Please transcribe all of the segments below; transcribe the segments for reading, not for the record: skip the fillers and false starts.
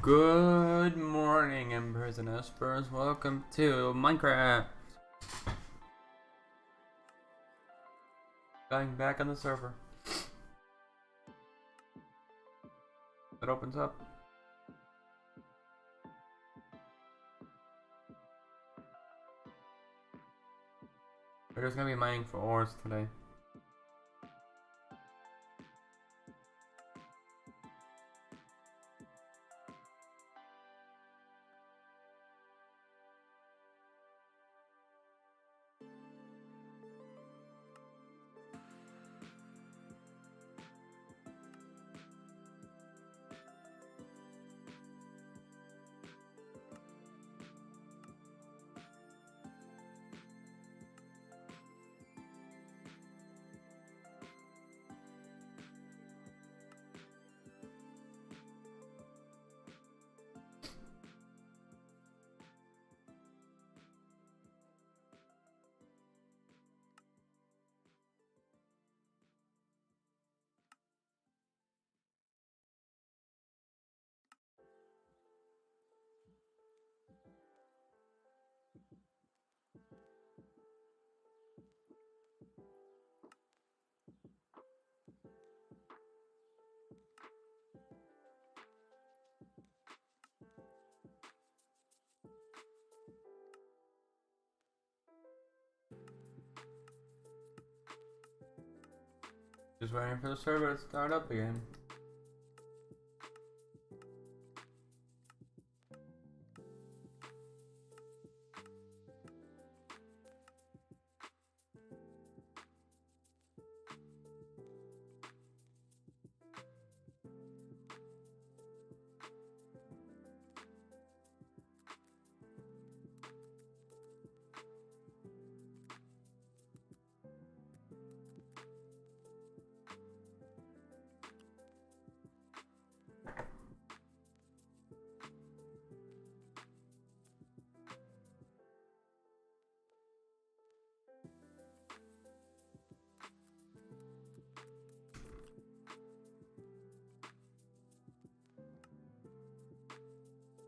Good morning, Embers and Espers. Welcome to Minecraft. Going back on the server. It opens up. We're just gonna be mining for ores today. Just waiting for the server to start up again.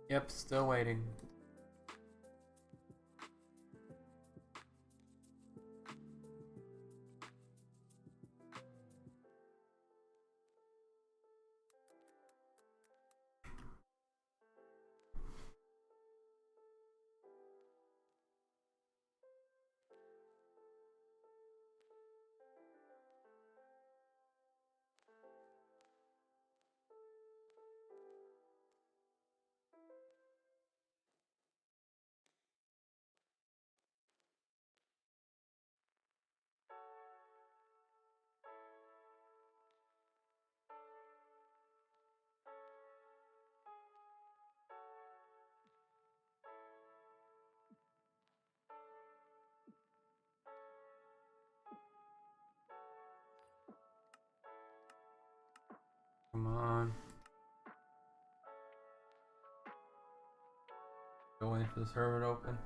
Yep, still waiting. Come on. Still waiting for the server to open.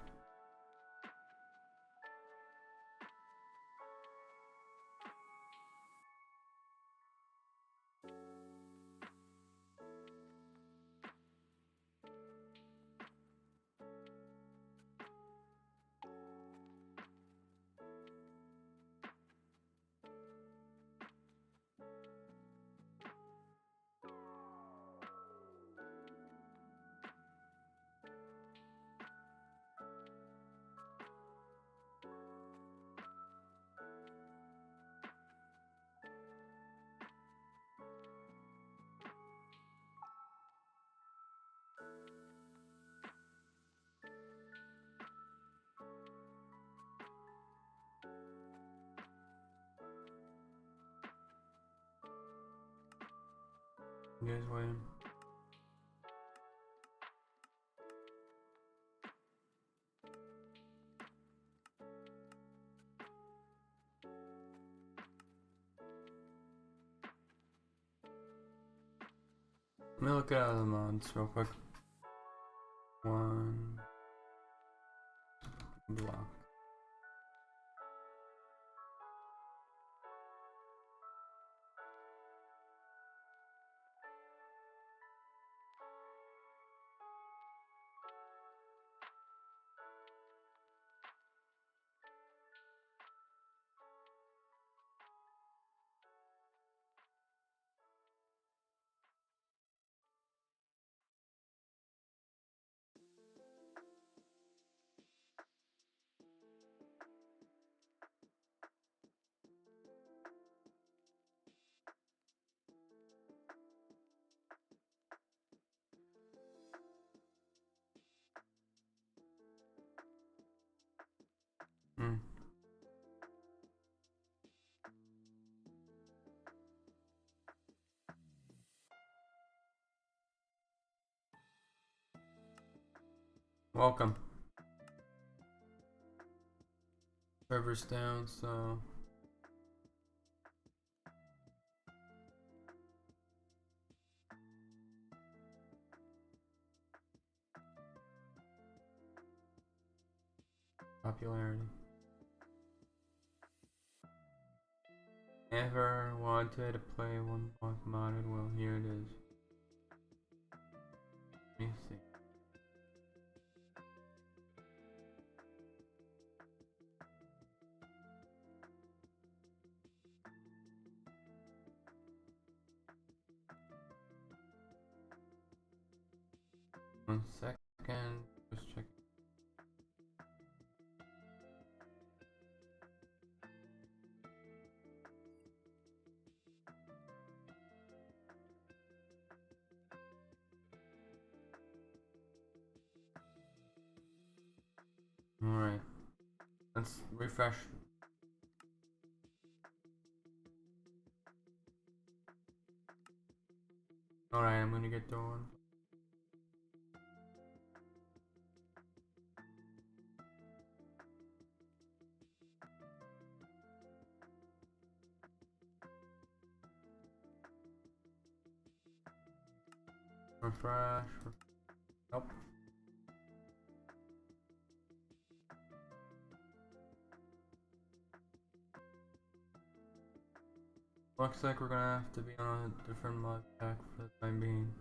You guys waiting? Let me look at the mods real quick. One block. Welcome. River's down, so popularity. Ever wanted to play one block modded? Well, here it is. Let me see. One second, just check. Alright, let's refresh. Alright, I'm gonna get the one. Refresh. Nope. Looks like we're gonna have to be on a different mod pack for the time being.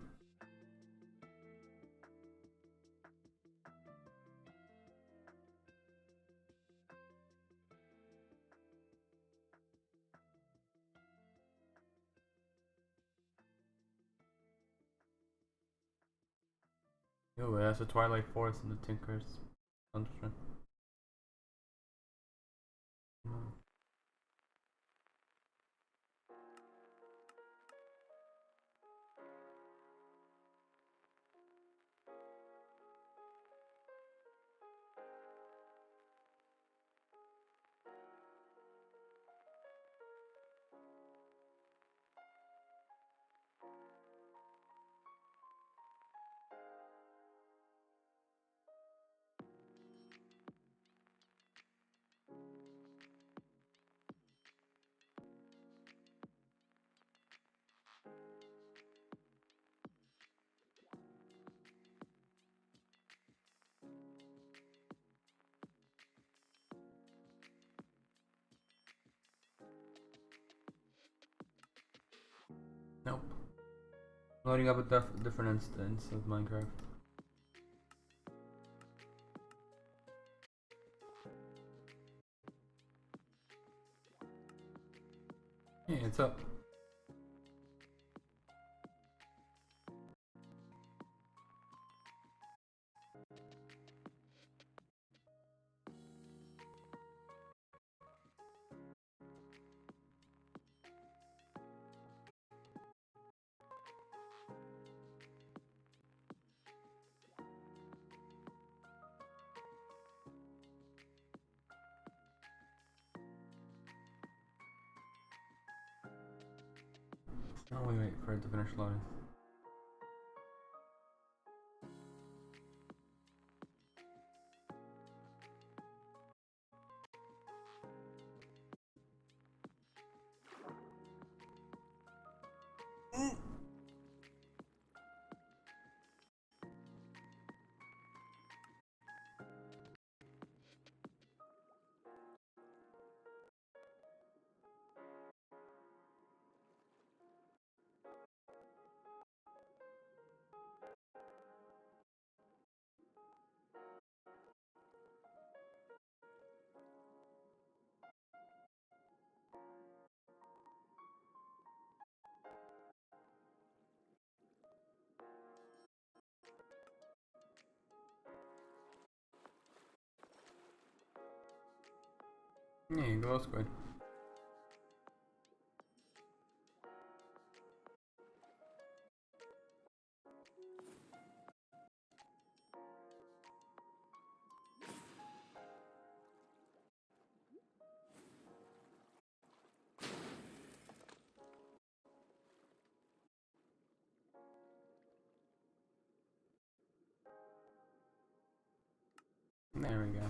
Oh, that's the Twilight Forest and the Tinker's Sunshine. Nope. Loading up a different instance of Minecraft. Hey, it's up. Oh, wait for it to finish loading. Yeah, glow squid. There we go.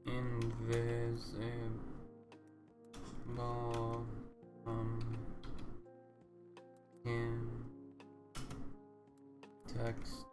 Invisible in text.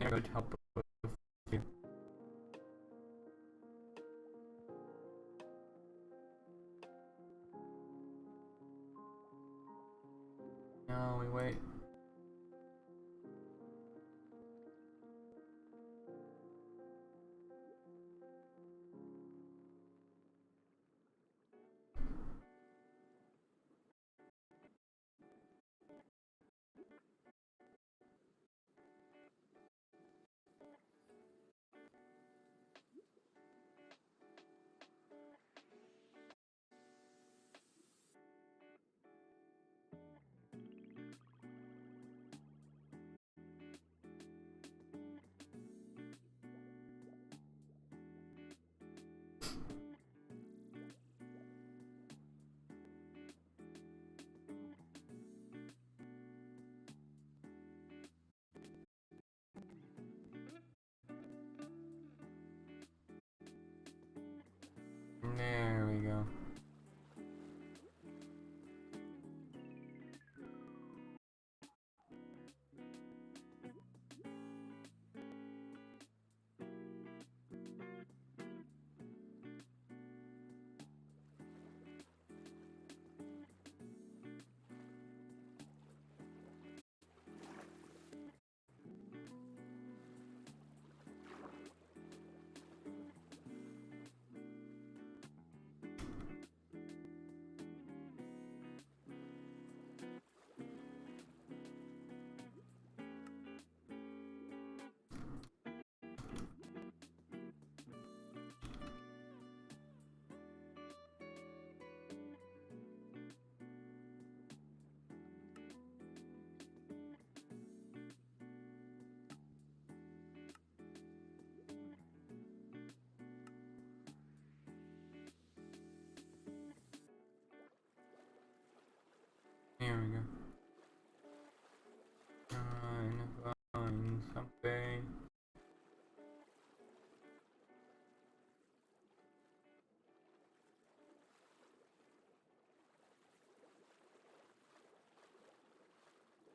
Good help with you. Now we wait. There we go.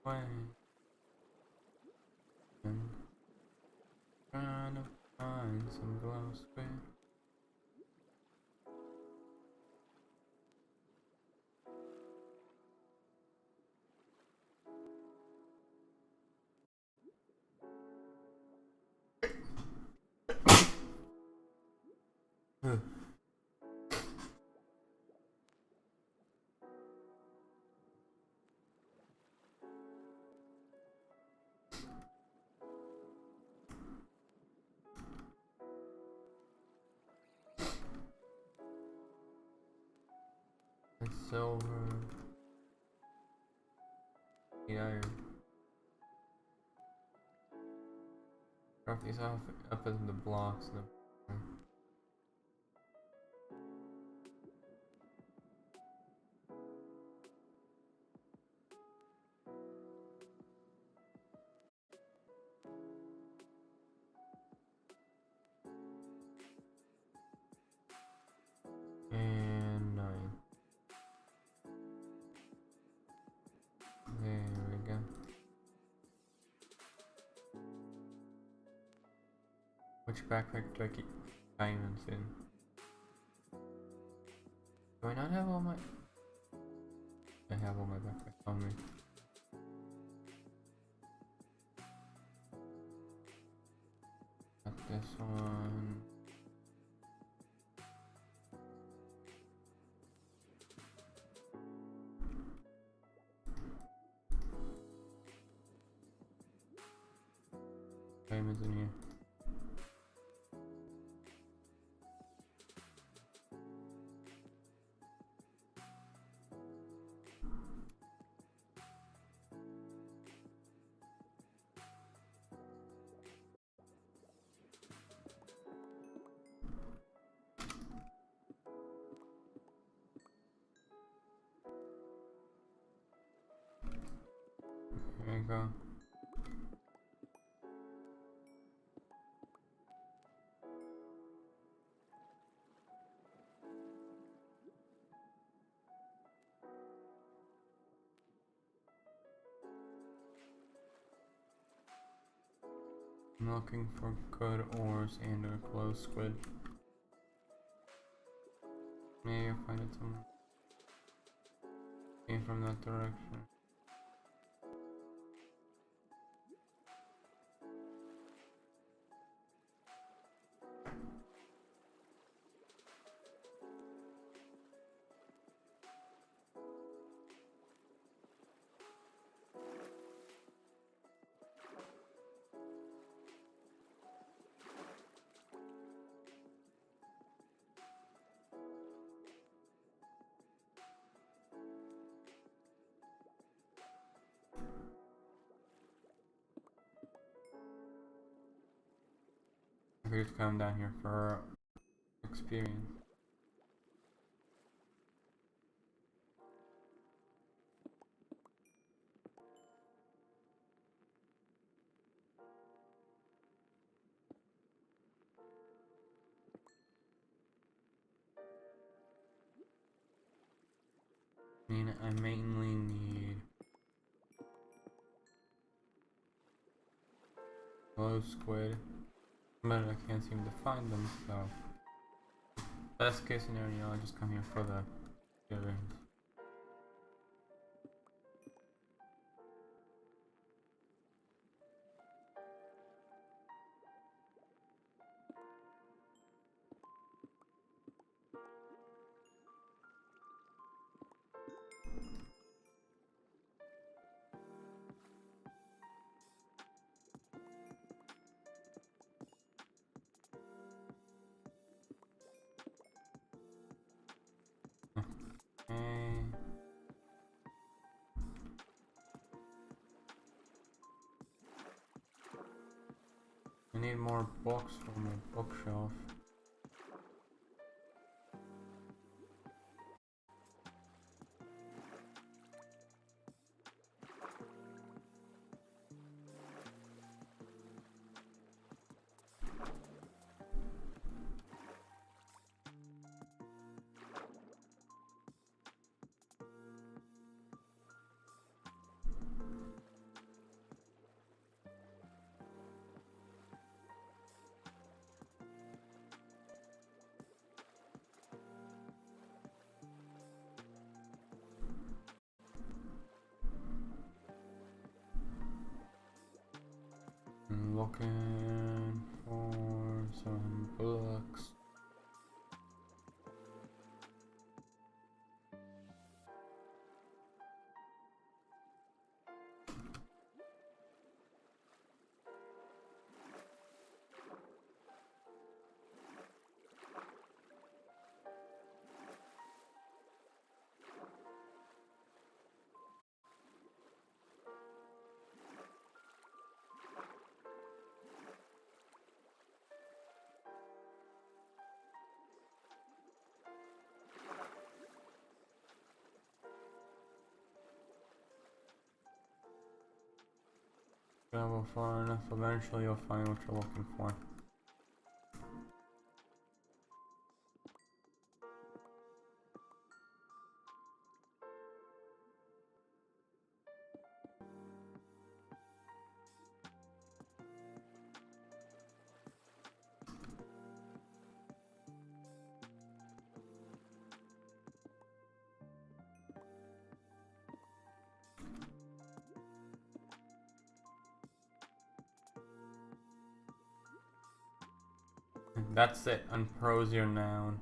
way. And trying to find some glow squid. Silver, iron. Drop these off up in the blocks. And 9. There we go. Which backpack do I keep diamonds in? Do I not have all my... I have all my backpacks on me. Got this one. Diamonds in here. There you go. I'm looking for good ores and a closed squid. Maybe I'll find it somewhere. Came from that direction. I could just come down here for experience. I mean, I mainly need glow squid, but I can't seem to find them, so best case scenario, I'll just come here for the experience. I need more books for my bookshelf. looking for some books. Travel far enough, eventually you'll find what you're looking for. That's it, unprose your noun.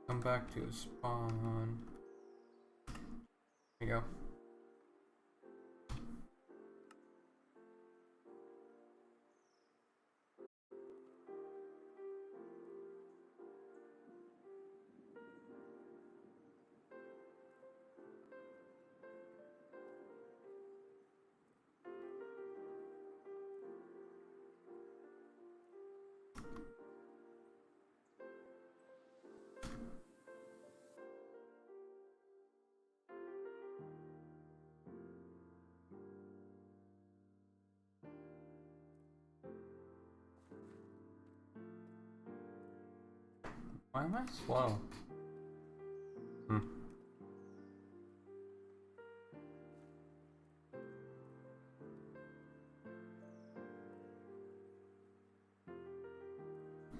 Come back to spawn. There you go. Why am I slow?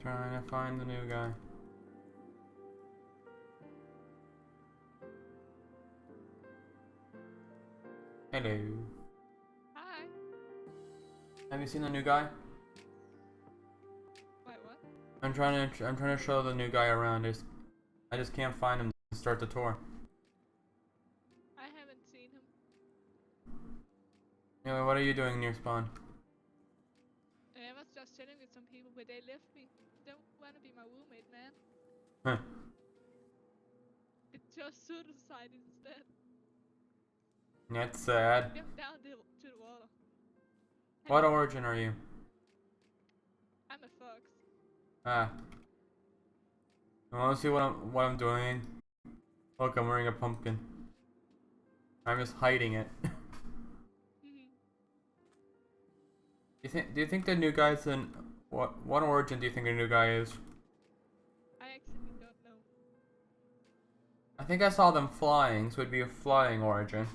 Trying to find the new guy. Hello. Hi. Have you seen the new guy? Wait, what? I'm trying to show the new guy around. I just can't find him to start the tour. I haven't seen him. Anyway, what are you doing near spawn? I was just chilling with some people, but they left me. Don't wanna be my roommate, man. Huh. It just suicide instead. That's sad. Jump down to the water. What Hello. origin are you? I'm a fox. Ah. You wanna see what I'm doing? Look, I'm wearing a pumpkin. I'm just hiding it. Do you think the new guy's in what origin do you think the new guy is? I actually don't know. I think I saw them flying, so it'd be a flying origin.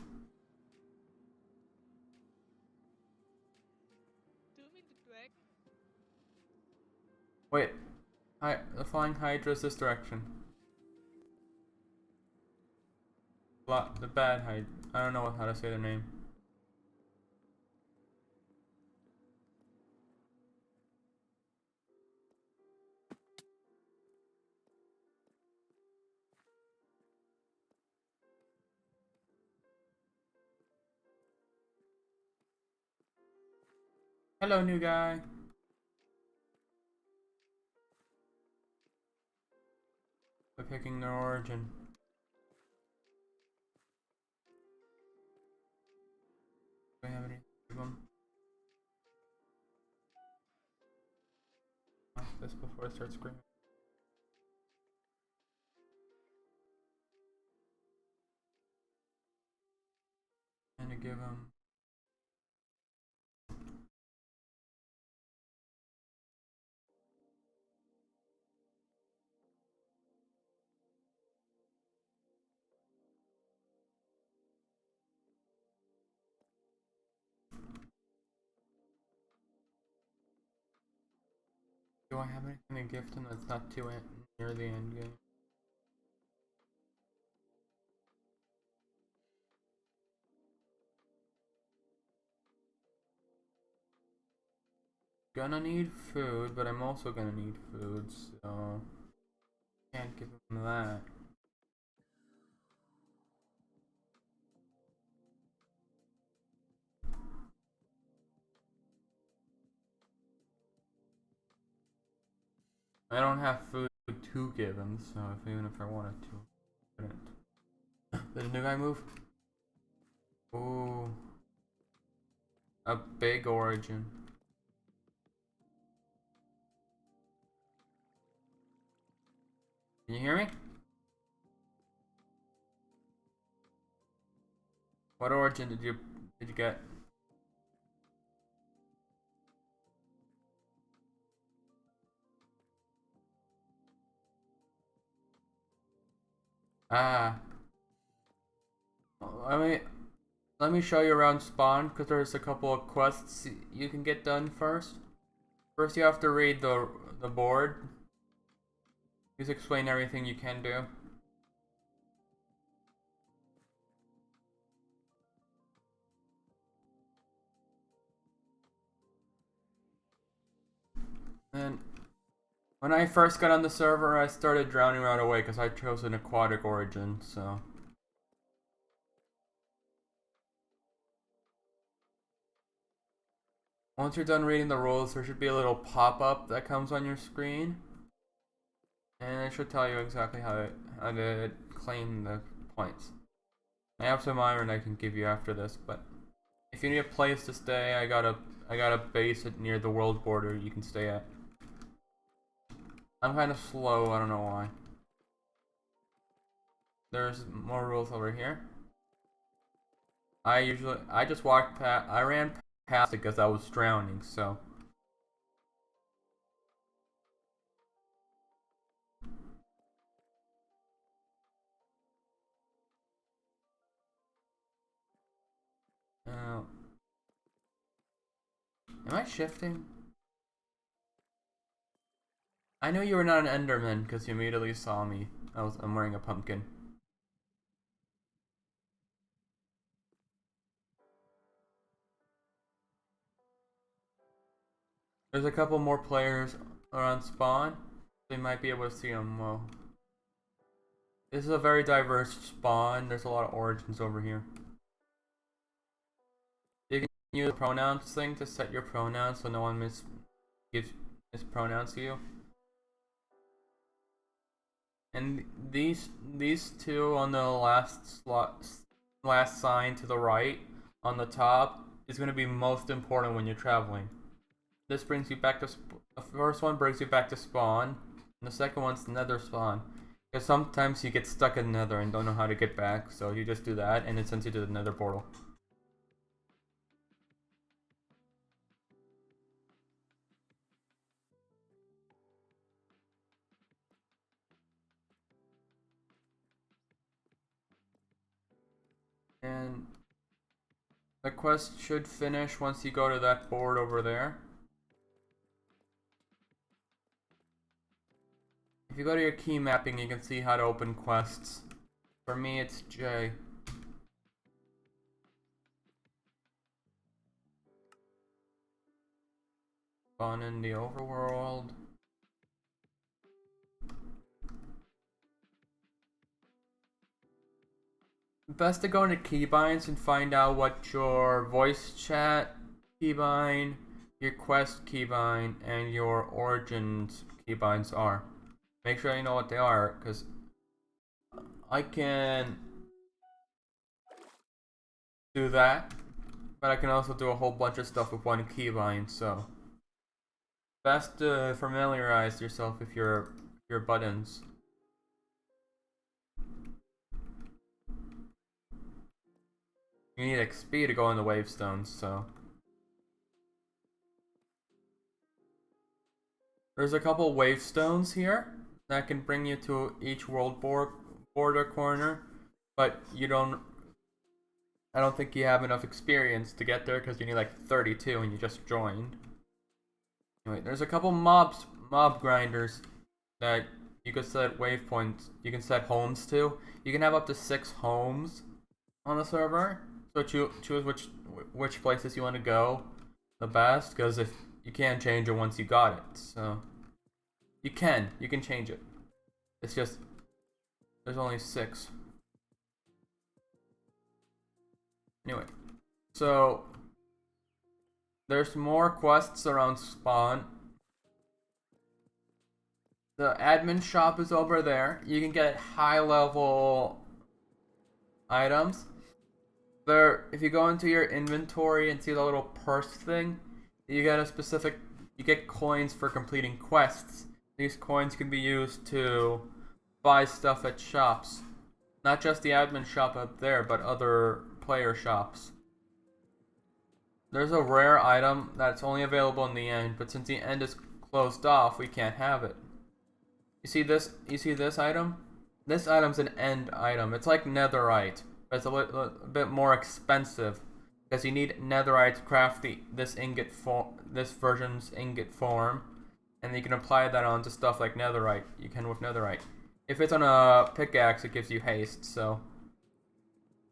Do you mean the dragon? Wait, the flying Hydra's this direction. The bad Hydra. I don't know how to say their name. Hello, new guy. picking their origin. Do we have any of them? Watch this before it starts screaming. And to give them. Do I have anything to gift them that's not too near the end game? Gonna need food, but I'm also gonna need food, so can't give them that. I don't have food to give him, so even if I wanted to, I couldn't. Did the new guy move? Ooh. A big origin. Can you hear me? What origin did you get? Ah. Let me show you around spawn, because there's a couple of quests you can get done first. First you have to read the board. Just explain everything you can do. And when I first got on the server, I started drowning right away because I chose an aquatic origin, so. Once you're done reading the rules, there should be a little pop-up that comes on your screen. And it should tell you exactly how to claim the points. I have some iron I can give you after this, but if you need a place to stay, I got a base near the world border you can stay at. I'm kind of slow, I don't know why. There's more rules over here. I just walked past, I ran past it because I was drowning, so. Am I shifting? I know you were not an Enderman because you immediately saw me. I'm wearing a pumpkin. There's a couple more players around spawn. So you might be able to see them well. This is a very diverse spawn. There's a lot of origins over here. You can use the pronouns thing to set your pronouns so no one mispronounce you. And these two on the last sign to the right on the top is going to be most important when you're traveling. This brings you back to the first one brings you back to spawn, and the second one's nether spawn. Because sometimes you get stuck in nether and don't know how to get back, so you just do that and it sends you to the nether portal. And the quest should finish once you go to that board over there. If you go to your key mapping, you can see how to open quests. For me, it's J. Spawn in the overworld. Best to go into keybinds and find out what your voice chat keybind, your quest keybind, and your origins keybinds are. Make sure you know what they are, because I can do that, but I can also do a whole bunch of stuff with one keybind, so best to familiarize yourself with your buttons. You need XP to go in the wavestones, so there's a couple wavestones here that can bring you to each world border corner, but I don't think you have enough experience to get there because you need like 32 and you just joined. Anyway, there's a couple mob grinders that you can set waypoints. You can set homes to. You can have up to 6 homes on the server. So choose which places you want to go the best, because if you can't change it once you got it, so you can change it. It's just there's only 6. Anyway, so there's more quests around spawn. The admin shop is over there. You can get high level items. There, if you go into your inventory and see the little purse thing, you get coins for completing quests. These coins can be used to buy stuff at shops. Not just the admin shop up there, but other player shops. There's a rare item that's only available in the end, but since the end is closed off, we can't have it. You see this? You see this item? This item's an end item. It's like netherite, but it's a bit more expensive because you need netherite to craft this version's ingot form, and you can apply that onto stuff like netherite. You can with netherite. If it's on a pickaxe, it gives you haste. So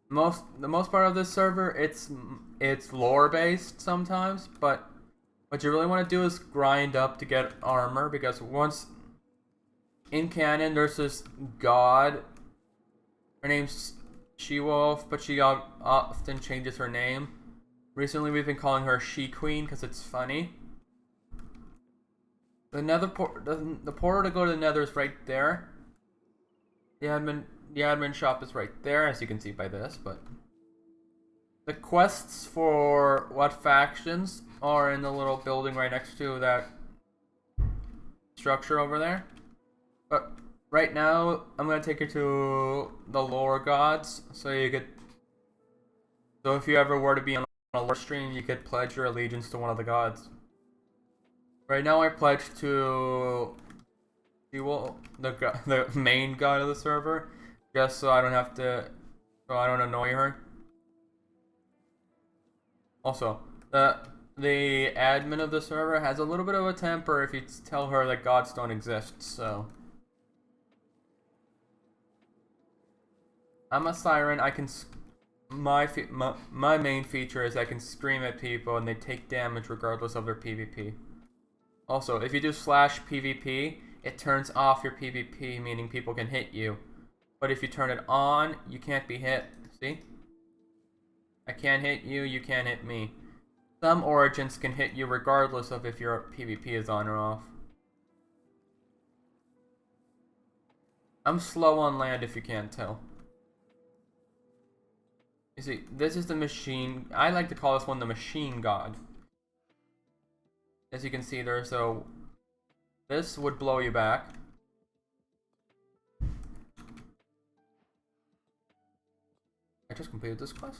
the most part of this server, it's lore based sometimes, but what you really want to do is grind up to get armor, because once in canon there's this god, her name's She-Wolf, but she often changes her name. Recently we've been calling her She-Queen because it's funny. The portal to go to the nether is right there. The admin shop is right there, as you can see by this, but the quests for what factions are in the little building right next to that structure over there. But right now, I'm gonna take you to the lore gods, so if you ever were to be on a lore stream, you could pledge your allegiance to one of the gods. Right now, I pledge to the main god of the server, just so I don't annoy her. Also, the admin of the server has a little bit of a temper if you tell her that gods don't exist, so I'm a Siren. I can my main feature is I can scream at people and they take damage regardless of their PvP. Also, if you do /PvP, it turns off your PvP, meaning people can hit you. But if you turn it on, you can't be hit. See? I can't hit you, you can't hit me. Some origins can hit you regardless of if your PvP is on or off. I'm slow on land if you can't tell. You see, this is the machine. I like to call this one the machine god. As you can see there, so this would blow you back. I just completed this quest.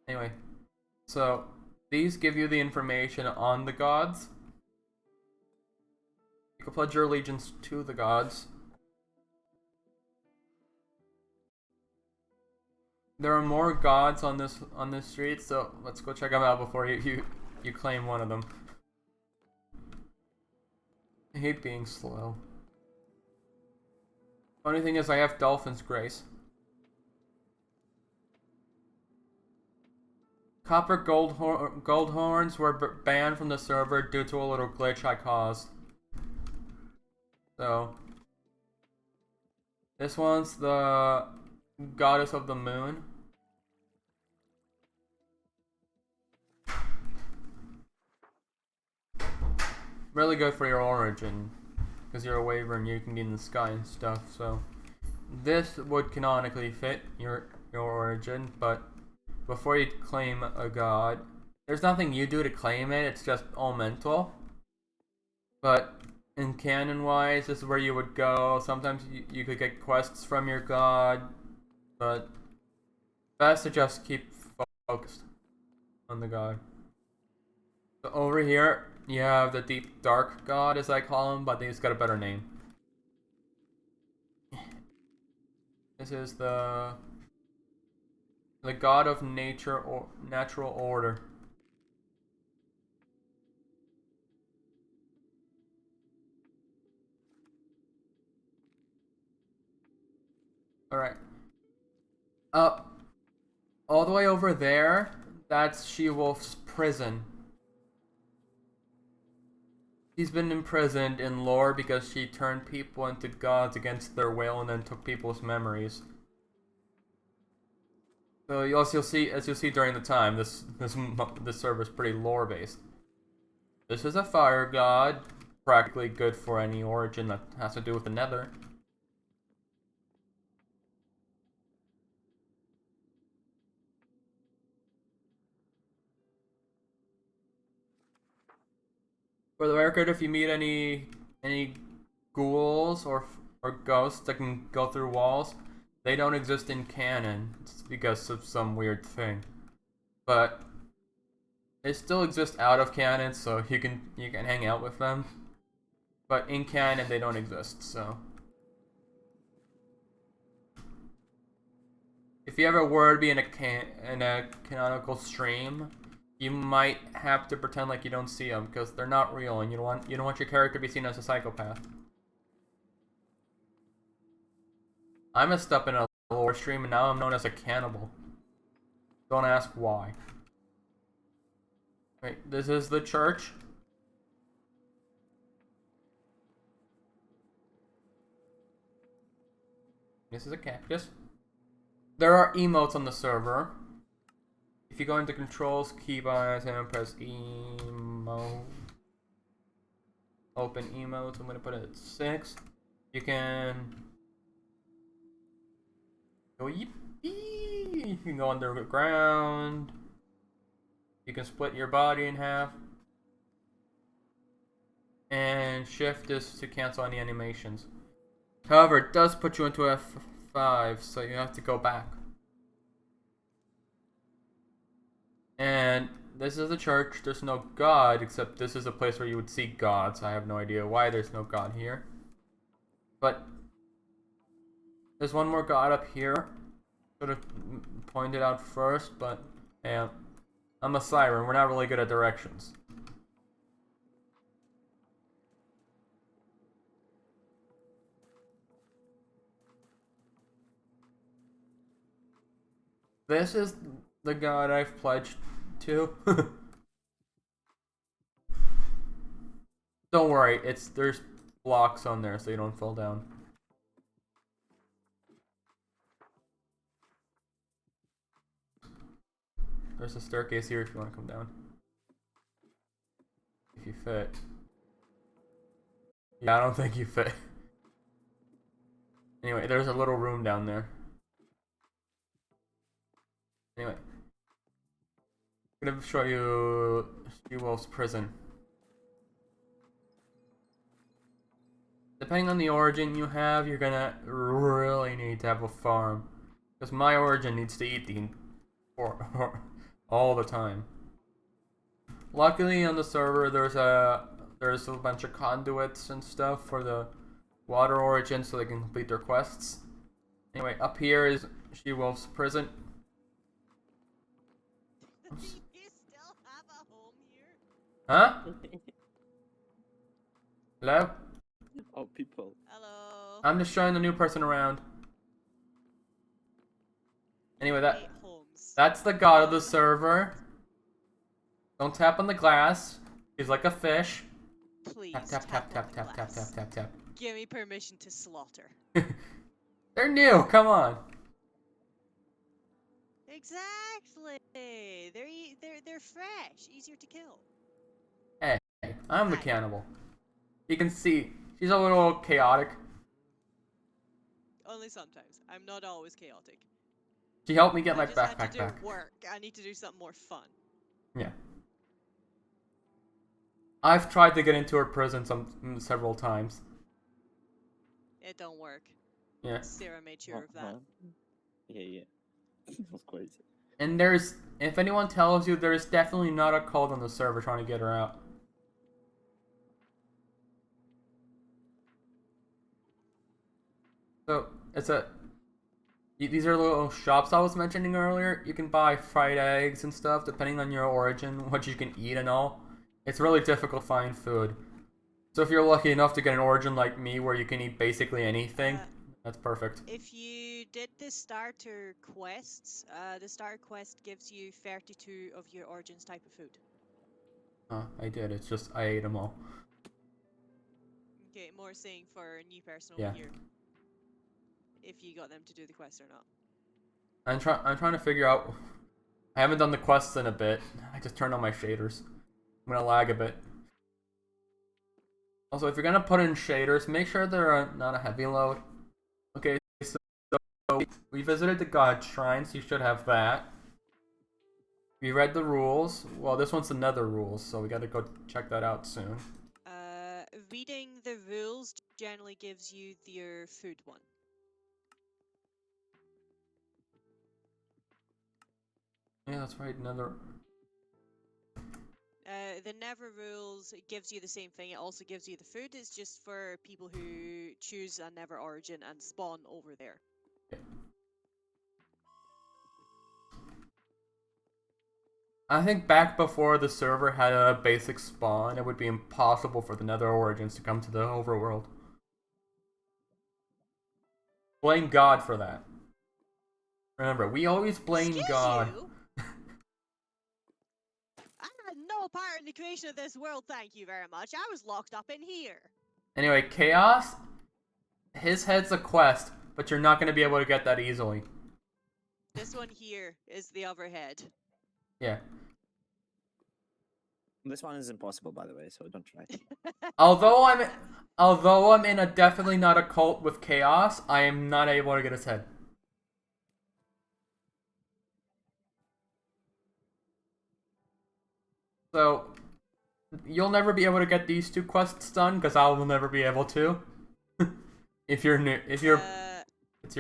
Anyway, so these give you the information on the gods. You can pledge your allegiance to the gods. There are more gods on this street, so let's go check them out before you claim one of them. I hate being slow. Funny thing is, I have Dolphin's Grace. Copper gold horns were banned from the server due to a little glitch I caused. So this one's the goddess of the moon. Really good for your origin. because you're a wyvern, you can be in the sky and stuff. So this would canonically fit your origin, but before you claim a god, there's nothing you do to claim it. It's just all mental. But in canon-wise, this is where you would go. Sometimes you could get quests from your god, but best to just keep focused on the god. So over here, you have the deep dark god, as I call him, but he's got a better name. This is the god of nature or natural order. Alright. All the way over there, that's She-Wolf's prison. She's been imprisoned in lore because she turned people into gods against their will and then took people's memories. So you'll see, as you'll see during the time, this server is pretty lore based. This is a fire god, practically good for any origin that has to do with the Nether. For the record, if you meet any ghouls or ghosts that can go through walls, they don't exist in canon. It's because of some weird thing. But they still exist out of canon, so you can hang out with them. But in canon, they don't exist. So if you ever were to be in a canonical stream, you might have to pretend like you don't see them because they're not real, and you don't want your character to be seen as a psychopath. I messed up in a lore stream, and now I'm known as a cannibal. Don't ask why. Wait, this is the church. This is a cactus. There are emotes on the server. If you go into controls, keybinds, and press emote. Open emotes. I'm gonna put it at 6. You can go yippee. You can go underground. You can split your body in half. And shift is to cancel any animations. However, it does put you into F5, so you have to go back. And this is the church. There's no god, except this is a place where you would see gods. I have no idea why there's no god here. But there's one more god up here. Should have pointed out first, but yeah, I'm a Siren. We're not really good at directions. This is the god I've pledged to. Don't worry, there's blocks on there so you don't fall down. There's a staircase here if you want to come down. If you fit. Yeah, I don't think you fit. Anyway, there's a little room down there. Anyway. I'm gonna show you She-Wolf's prison. Depending on the origin you have, you're gonna really need to have a farm. Because my origin needs to eat all the time. Luckily on the server there's a bunch of conduits and stuff for the water origin so they can complete their quests. Anyway, up here is She-Wolf's prison. You still have a home here? Huh? Hello? Oh, people. Hello. I'm just showing the new person around. Anyway, Hate homes. that's the god of the server. Don't tap on the glass. He's like a fish. Please Tap tap tap tap on the tap tap glass. tap tap tap. Give me permission to slaughter. They're new. Come on. Exactly. They're fresh, easier to kill. Hey, I'm the Hi. cannibal. You can see She's a little chaotic. Only sometimes. I'm not always chaotic. She helped me get I my just had backpack to do back. work. I need to do something more fun. Yeah. I've tried to get into her prison several times. It don't work. Yeah. Sarah made sure of that. Yeah. Of course. And if anyone tells you, there's definitely not a cult on the server trying to get her out. So, these are little shops I was mentioning earlier. You can buy fried eggs and stuff, depending on your origin, what you can eat and all. It's really difficult to find food. So if you're lucky enough to get an origin like me, where you can eat basically anything, that's perfect. If you did the starter quests, the starter quest gives you 32 of your origin's type of food. I did. It's just I ate them all. Okay, more saying for a new person Yeah. over here. If you got them to do the quest or not. I'm trying to figure out. I haven't done the quests in a bit. I just turned on my shaders. I'm gonna lag a bit. Also, if you're gonna put in shaders, make sure they're not a heavy load. Okay, so we visited the god shrine, so you should have that. We read the rules. Well, this one's the nether rules, so we gotta go check that out soon. Reading the rules generally gives you your food one. Yeah, that's right, nether. The Never rules gives you the same thing. It also gives you the food. It's just for people who choose a Never origin and spawn over there. I think back before the server had a basic spawn, it would be impossible for the nether origins to come to the overworld. Blame God for that. Remember, we always blame Excuse God. You? I had no part in the creation of this world, thank you very much. I was locked up in here. Anyway, Chaos, his head's a quest, but you're not going to be able to get that easily. This one here is the other head. Yeah. This one is impossible, by the way, so don't try. Although I'm in a definitely not a cult with Chaos, I am not able to get his head. So, you'll never be able to get these two quests done, because I will never be able to. If you're new, it's your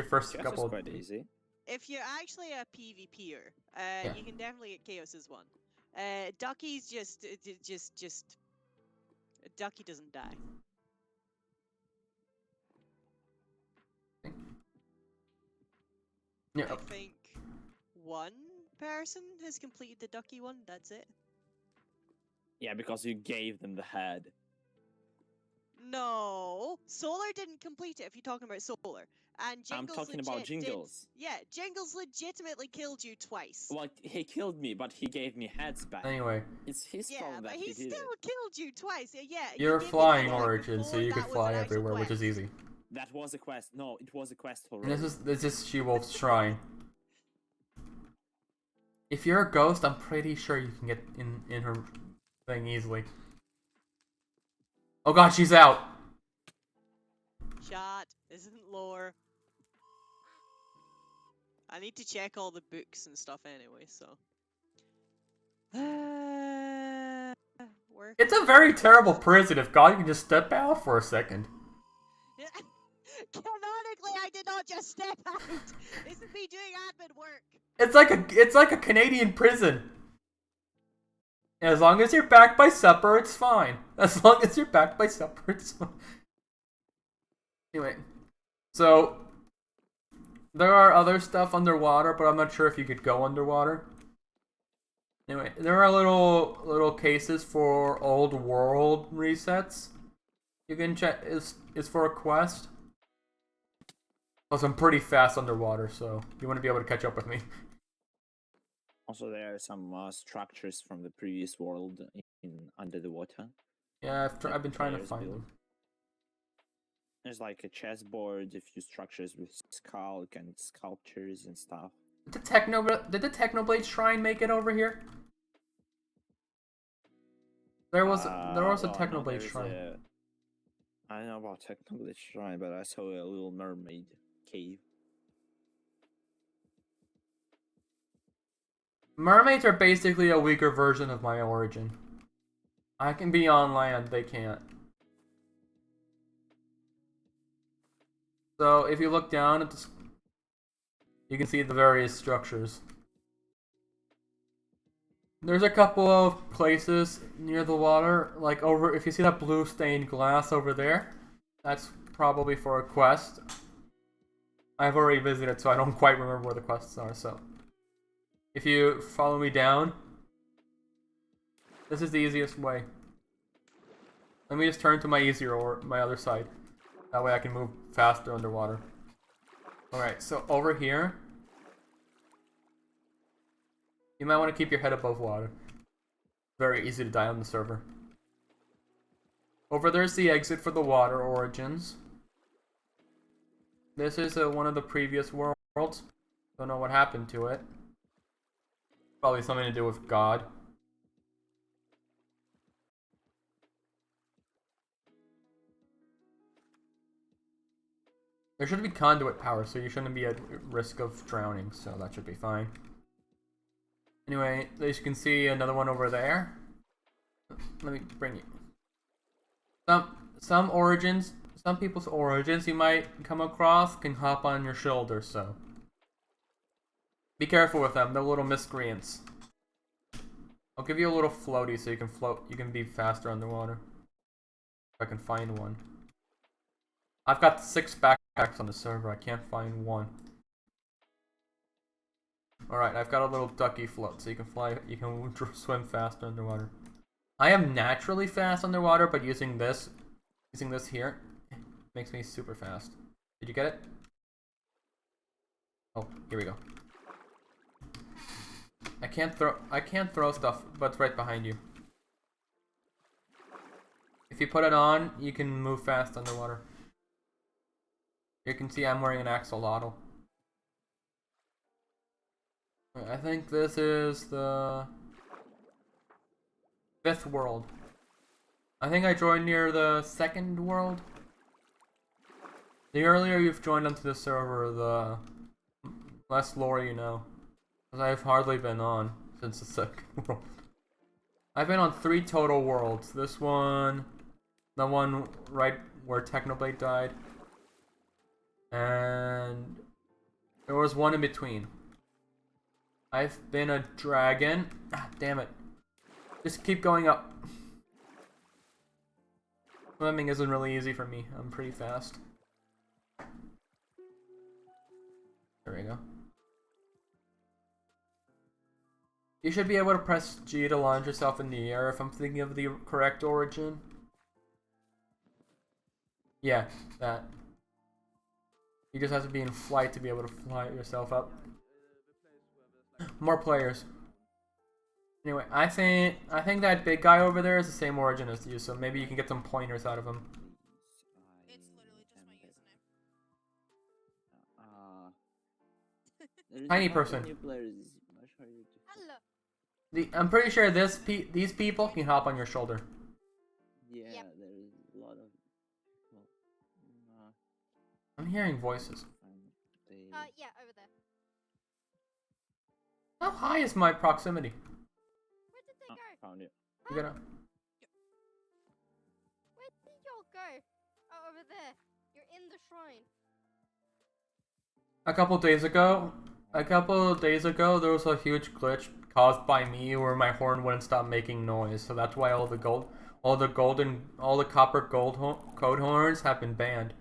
first Chaos couple. is quite easy. If you're actually a PvPer, Yeah. you can definitely get Chaos's one. Ducky's just Ducky doesn't die. Yeah. I think one person has completed the Ducky one. That's it. Yeah, because you gave them the head. No, Solar didn't complete it. If you're talking about Solar, and Jingles I'm talking about Jingles. Yeah, Jingles legitimately killed you twice. Well, he killed me, but he gave me heads back. Anyway, It's his Yeah, problem but that he he did still it. killed you twice. Yeah, you're gave me flying the head origin, so before, you can that was fly an actual everywhere, which is quest. easy. That was a quest. No, it was a quest And already. this is She-Wolf's shrine. If you're a ghost, I'm pretty sure you can get in her thing easily. Oh god, she's out! Shot. This isn't lore. I need to check all the books and stuff anyway, so. Work. It's a very terrible prison if God can just step out for a second. Canonically, I did not just step out. This is me doing admin work. It's like a Canadian prison. As long as you're back by supper, it's fine. As long as you're back by supper, it's fine. Anyway, so there are other stuff underwater, but I'm not sure if you could go underwater. Anyway, there are little cases for old world resets. You can check is for a quest. Plus, I'm pretty fast underwater, so you want to be able to catch up with me. Also, there are some structures from the previous world in under the water. Yeah, I've been trying to players find build. them. There's like a chessboard, a few structures with skull and sculptures and stuff. Did the Technoblade Shrine make it over here? There was a Well, no, Technoblade there's Shrine. I don't know about technically shrine, but I saw a little mermaid cave. Mermaids are basically a weaker version of my origin. I can be on land, they can't. So if you look down at this, you can see the various structures. There's a couple of places near the water, like over, if you see that blue stained glass over there, that's probably for a quest. I've already visited, so I don't quite remember where the quests are, so. If you follow me down, this is the easiest way. Let me just turn to my easier or my other side. That way I can move faster underwater. Alright, so over here, you might want to keep your head above water. Very easy to die on the server. Over there's the exit for the water origins. This is one of the previous worlds. Don't know what happened to it. Probably something to do with God. There should be conduit power, so you shouldn't be at risk of drowning, so that should be fine. Anyway, as you can see, another one over there. Let me bring you. Some origins, some people's origins you might come across can hop on your shoulder, so be careful with them. They're little miscreants. I'll give you a little floaty so you can float. You can be faster underwater. If I can find one. I've got 6 backpacks on the server. I can't find one. Alright, I've got a little ducky float so you can fly. You can swim faster underwater. I am naturally fast underwater, but using this here makes me super fast. Did you get it? Oh, here we go. I can't throw stuff, but it's right behind you. If you put it on, you can move fast underwater. You can see I'm wearing an axolotl. I think this is the 5th world. I think I joined near the 2nd world. The earlier you've joined onto the server, the less lore you know. Because I've hardly been on since the 2nd world. I've been on 3 total worlds. This one, the one right where Technoblade died, and there was one in between. I've been a dragon. Ah, damn it. Just keep going up. Swimming isn't really easy for me. I'm pretty fast. There we go. You should be able to press G to launch yourself in the air if I'm thinking of the correct origin. Yeah, that. You just have to be in flight to be able to fly yourself up. More players. Anyway, I think that big guy over there is the same origin as you, so maybe you can get some pointers out of him. It's literally just my username. Tiny person. Hello. I'm pretty sure these people can hop on your shoulder. Yeah, Yep. there's a lot of. Well, I'm hearing voices. Yeah, over there. How high is my proximity? Where did they go? found it. You gotta. Where did y'all go? Oh, over there. You're in the shrine. A couple days ago, there was a huge glitch caused by me where my horn wouldn't stop making noise. So that's why all the copper code horns have been banned.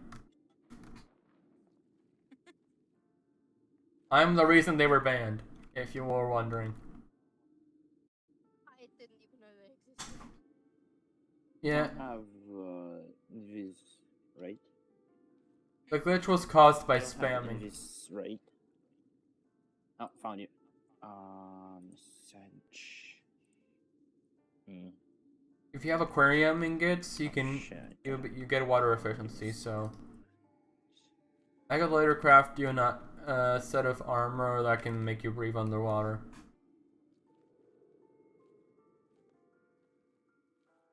I'm the reason they were banned, if you were wondering. I didn't even know they existed. Yeah, I have this, right? the glitch was caused by I don't have spamming. this, right? Oh, found you. Search. If you have aquarium ingots, you can Shit. you get water efficiency. So I could later craft you a set of armor that can make you breathe underwater.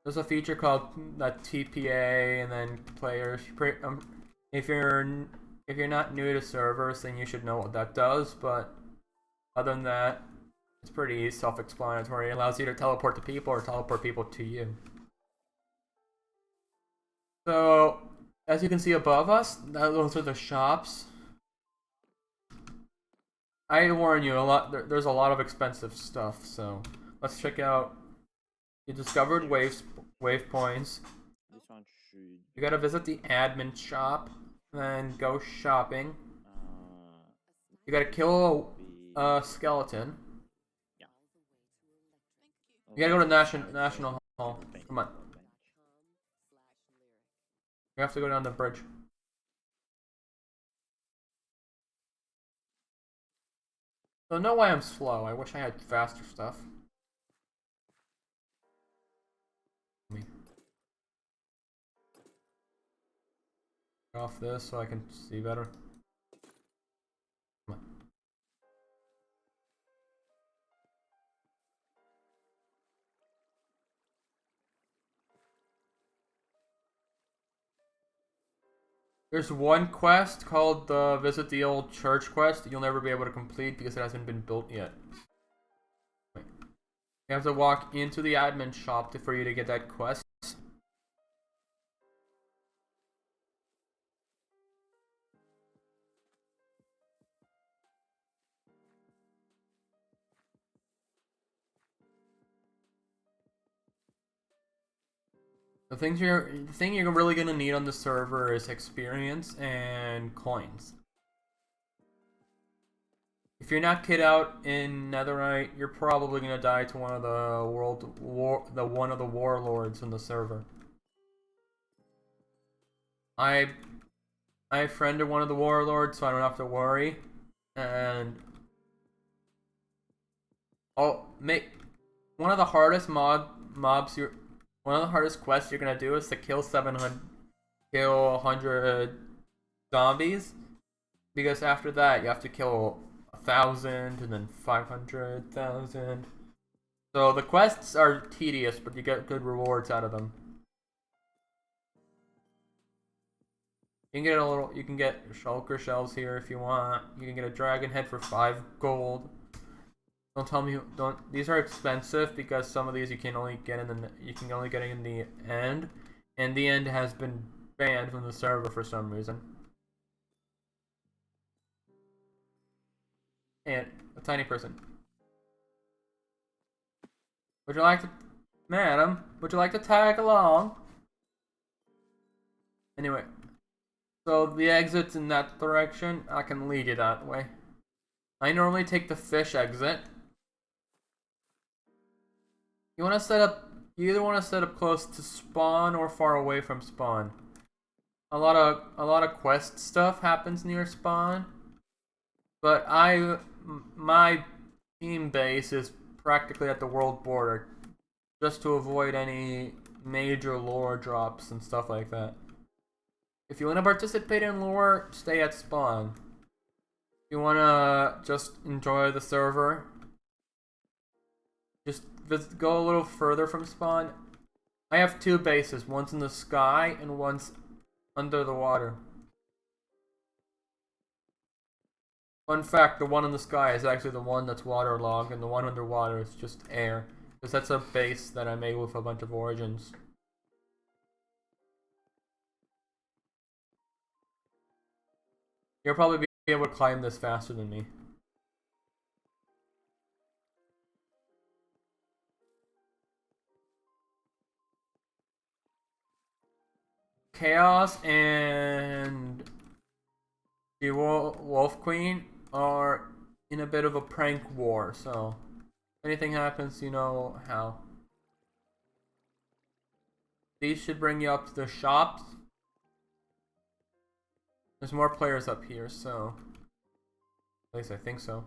there's a feature called that TPA, and then players. If you're not new to servers, then you should know what that does. But other than that, it's pretty self-explanatory. It allows you to teleport to people or teleport people to you. So, as you can see above us, those are the shops. I warn you, there's a lot of expensive stuff. So, let's check out. You discovered waypoints. This one should. You gotta visit the admin shop, then go shopping. You gotta kill a skeleton. Yeah. You gotta go to National Hall. Come on. You have to go down the bridge. So no way I'm slow. I wish I had faster stuff. Me. Get off this so I can see better. Come on. There's one quest called the Visit the Old Church quest that you'll never be able to complete because it hasn't been built yet. You have to walk into the admin shop for you to get that quest. The thing you're really gonna need on the server is experience and coins. If you're not kid out in Netherite, you're probably gonna die to one of the one of the warlords in the server. I friended one of the warlords, so I don't have to worry. And one of the hardest one of the hardest quests you're gonna do is to kill 100 zombies, because after that you have to kill 1,000 and then 500,000. So the quests are tedious, but you get good rewards out of them. You can get shulker shells here if you want. You can get a dragon head for 5 gold. Don't tell me these are expensive because some of these you can only get in the end, and the end has been banned from the server for some reason. And a tiny person. Madam, would you like to tag along? Anyway, so the exit's in that direction. I can lead you that way. I normally take the fish exit. You either want to set up close to spawn or far away from spawn. A lot of quest stuff happens near spawn, but my team base is practically at the world border, just to avoid any major lore drops and stuff like that. If you want to participate in lore, stay at spawn. If you want to just enjoy the server, just go a little further from spawn. I have 2 bases, one's in the sky and one's under the water. Fun fact, the one in the sky is actually the one that's waterlogged, and the one underwater is just air. Because that's a base that I made with a bunch of origins. You'll probably be able to climb this faster than me. Chaos and the Wolf Queen are in a bit of a prank war, so if anything happens, you know how. These should bring you up to the shops. There's more players up here, so at least I think so.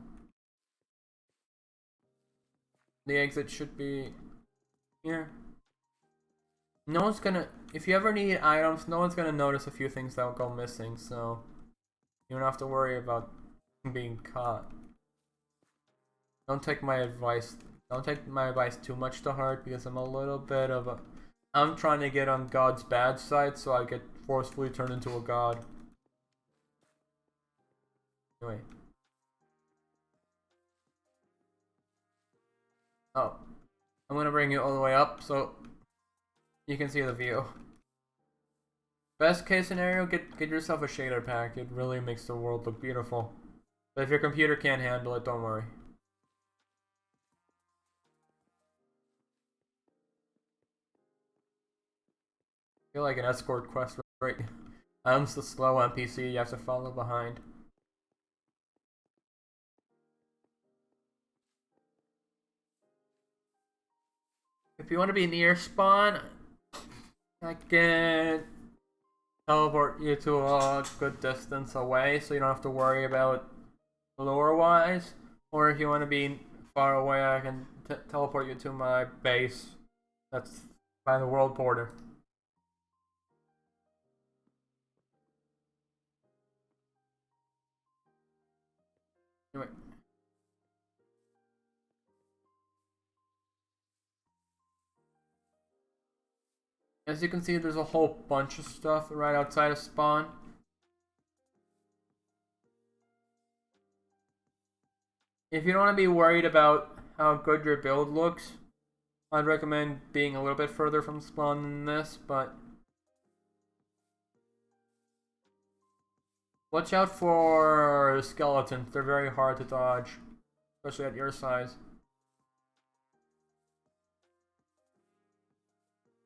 The exit should be here. No one's gonna, if you ever need items, no one's gonna notice a few things that will go missing, so you don't have to worry about being caught. Don't take my advice too much to heart, because I'm a little bit of a I'm trying to get on God's bad side so I get forcefully turned into a god. Anyway. Oh. I'm gonna bring you all the way up so you can see the view. Best case scenario, get yourself a shader pack. It really makes the world look beautiful. But if your computer can't handle it, don't worry. I feel like an escort quest, right? I'm the slow NPC you have to follow behind. If you want to be near spawn, I can teleport you to a good distance away so you don't have to worry about lore wise. Or if you want to be far away, I can teleport you to my base that's by the world border. Anyway. As you can see, there's a whole bunch of stuff right outside of spawn. If you don't want to be worried about how good your build looks, I'd recommend being a little bit further from spawn than this, but watch out for skeletons. They're very hard to dodge, especially at your size.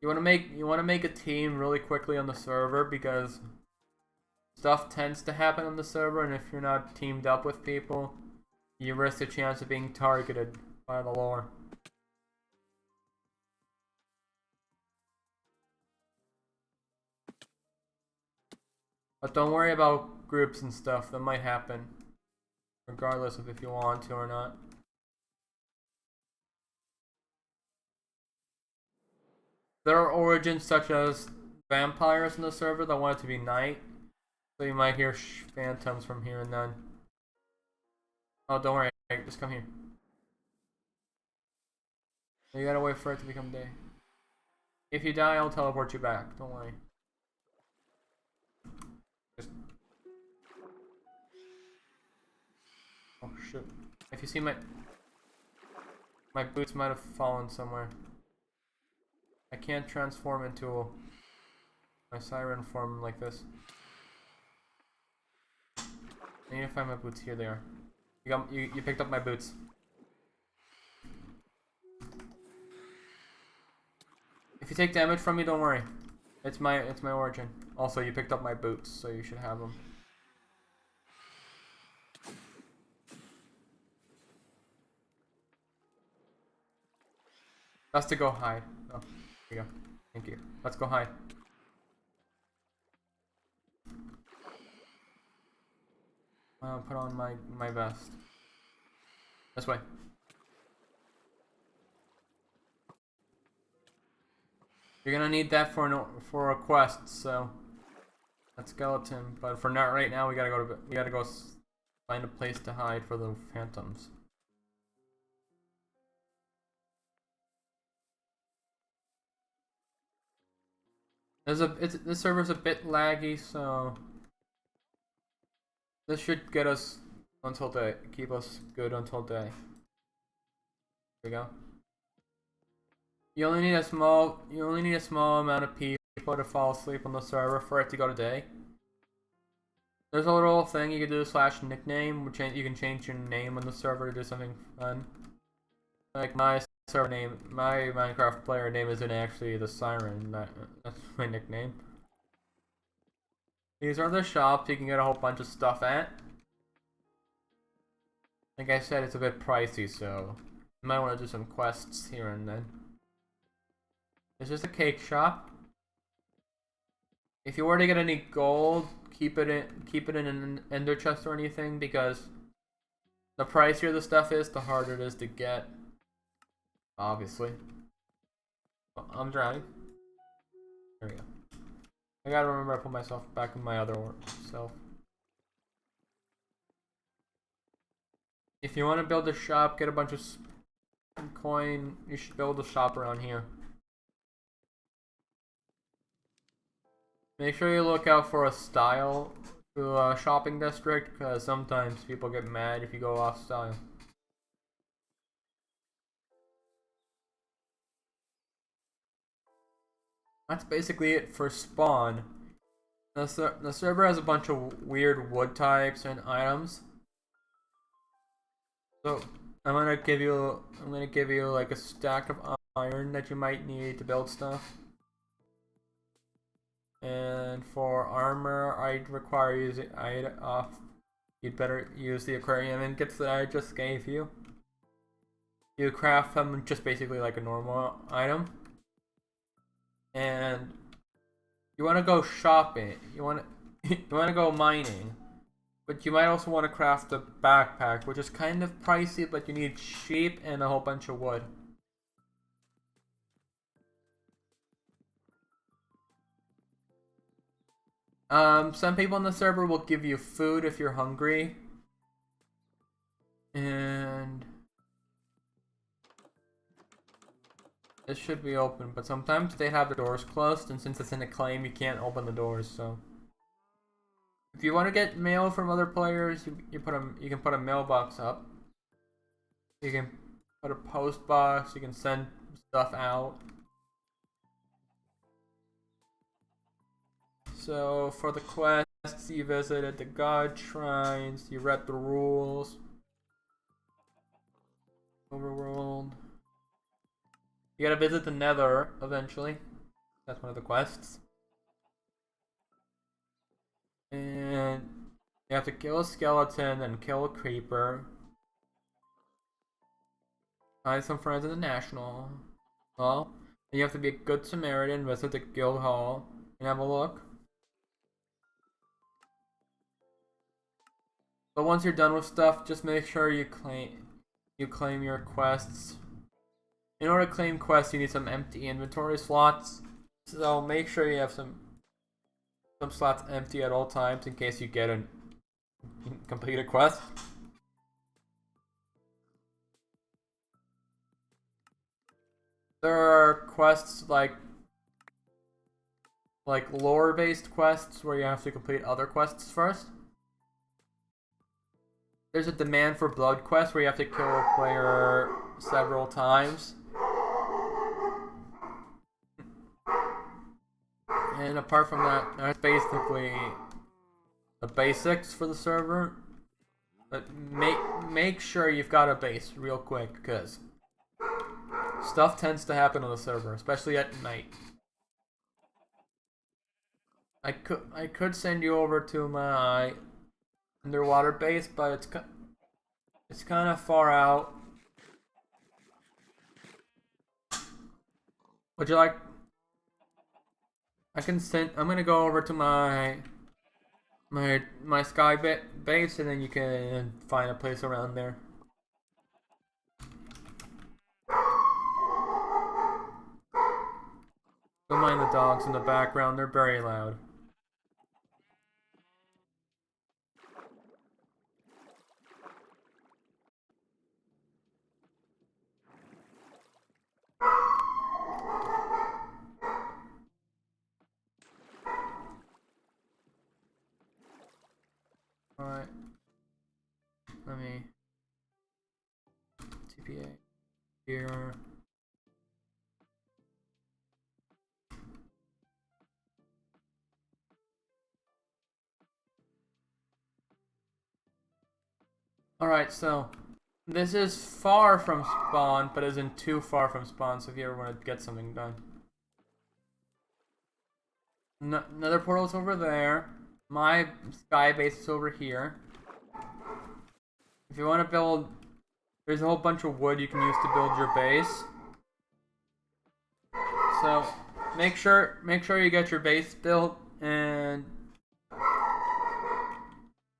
You want to make a team really quickly on the server because stuff tends to happen on the server, and if you're not teamed up with people, you risk the chance of being targeted by the lore. But don't worry about groups and stuff, that might happen. Regardless of if you want to or not. There are origins such as vampires in the server that want it to be night. So you might hear phantoms from here and then. Oh, don't worry, just come here. You gotta wait for it to become day. If you die, I'll teleport you back, don't worry. Just... Oh shit. If you see my boots might have fallen somewhere. I can't transform into my Siren form like this. I need to find my boots. Here they are. You picked up my boots. If you take damage from me, don't worry. It's my origin. Also, you picked up my boots, so you should have them. That's to go hide. Oh, here you go. Thank you. Let's go hide. Put on my vest. This way. You're gonna need that for a quest, so that's skeleton. But for not right now, we gotta go find a place to hide for the phantoms. This server's a bit laggy, so this should get us until day. Keep us good until day. There we go. You only need a small amount of people to fall asleep on the server for it to go to day. There's a little thing you can do /nickname, which you can change your name on the server to do something fun. Like my server name, my Minecraft player name isn't actually the Siren. That's my nickname. These are the shops you can get a whole bunch of stuff at. Like I said, it's a bit pricey, so you might want to do some quests here and then. It's just a cake shop. If you were to get any gold, keep it in an ender chest or anything, because the pricier the stuff is, the harder it is to get. Obviously. I'm drowning. There we go. I gotta remember to put myself back in my other self. If you want to build a shop, get a bunch of coin. You should build a shop around here. Make sure you look out for a style to a shopping district, because sometimes people get mad if you go off style. That's basically it for spawn. The server has a bunch of weird wood types and items. So I'm gonna give you like a stack of iron that you might need to build stuff. And for armor, I'd require you'd better use the aquarium ingots that I just gave you. You craft them just basically like a normal item. And you want to go shopping. You want to go mining. But you might also want to craft a backpack, which is kind of pricey, but you need sheep and a whole bunch of wood. Some people on the server will give you food if you're hungry. And this should be open, but sometimes they have the doors closed, and since it's in a claim, you can't open the doors, so. If you want to get mail from other players, you can put a mailbox up. You can put a post box, you can send stuff out. So for the quests, you visited the god shrines, you read the rules. Overworld. You gotta visit the Nether eventually. That's one of the quests. And you have to kill a skeleton and kill a creeper. Find some friends in the National Hall. And you have to be a good Samaritan, visit the guild hall, and have a look. But once you're done with stuff, just make sure you claim your quests. In order to claim quests, you need some empty inventory slots. So make sure you have some slots empty at all times in case you get a completed quest. There are quests like lore-based quests where you have to complete other quests first. There's a demand for blood quest where you have to kill a player several times. And apart from that, that's basically the basics for the server. But make sure you've got a base real quick, because stuff tends to happen on the server, especially at night. I could send you over to my underwater base, but it's kind of far out. Would you like? I'm gonna go over to my sky base, and then you can find a place around there. Don't mind the dogs in the background; they're very loud. Alright. Let me TPA here. Alright, so this is far from spawn, but isn't too far from spawn, so if you ever want to get something done. Another portal's over there. My sky base is over here. If you want to build, there's a whole bunch of wood you can use to build your base. So make sure you get your base built and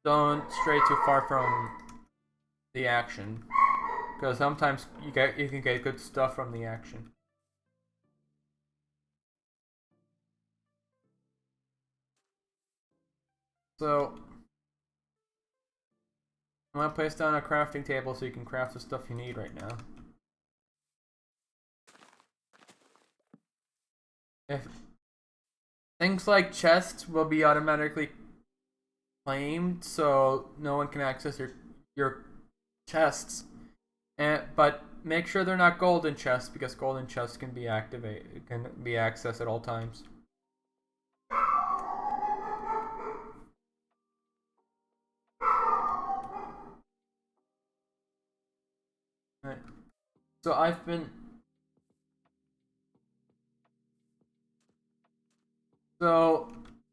don't stray too far from the action, because sometimes you can get good stuff from the action. So I'm gonna place down a crafting table so you can craft the stuff you need right now. Things like chests will be automatically claimed, so no one can access your chests. But make sure they're not golden chests, because golden chests can be accessed at all times. Alright. So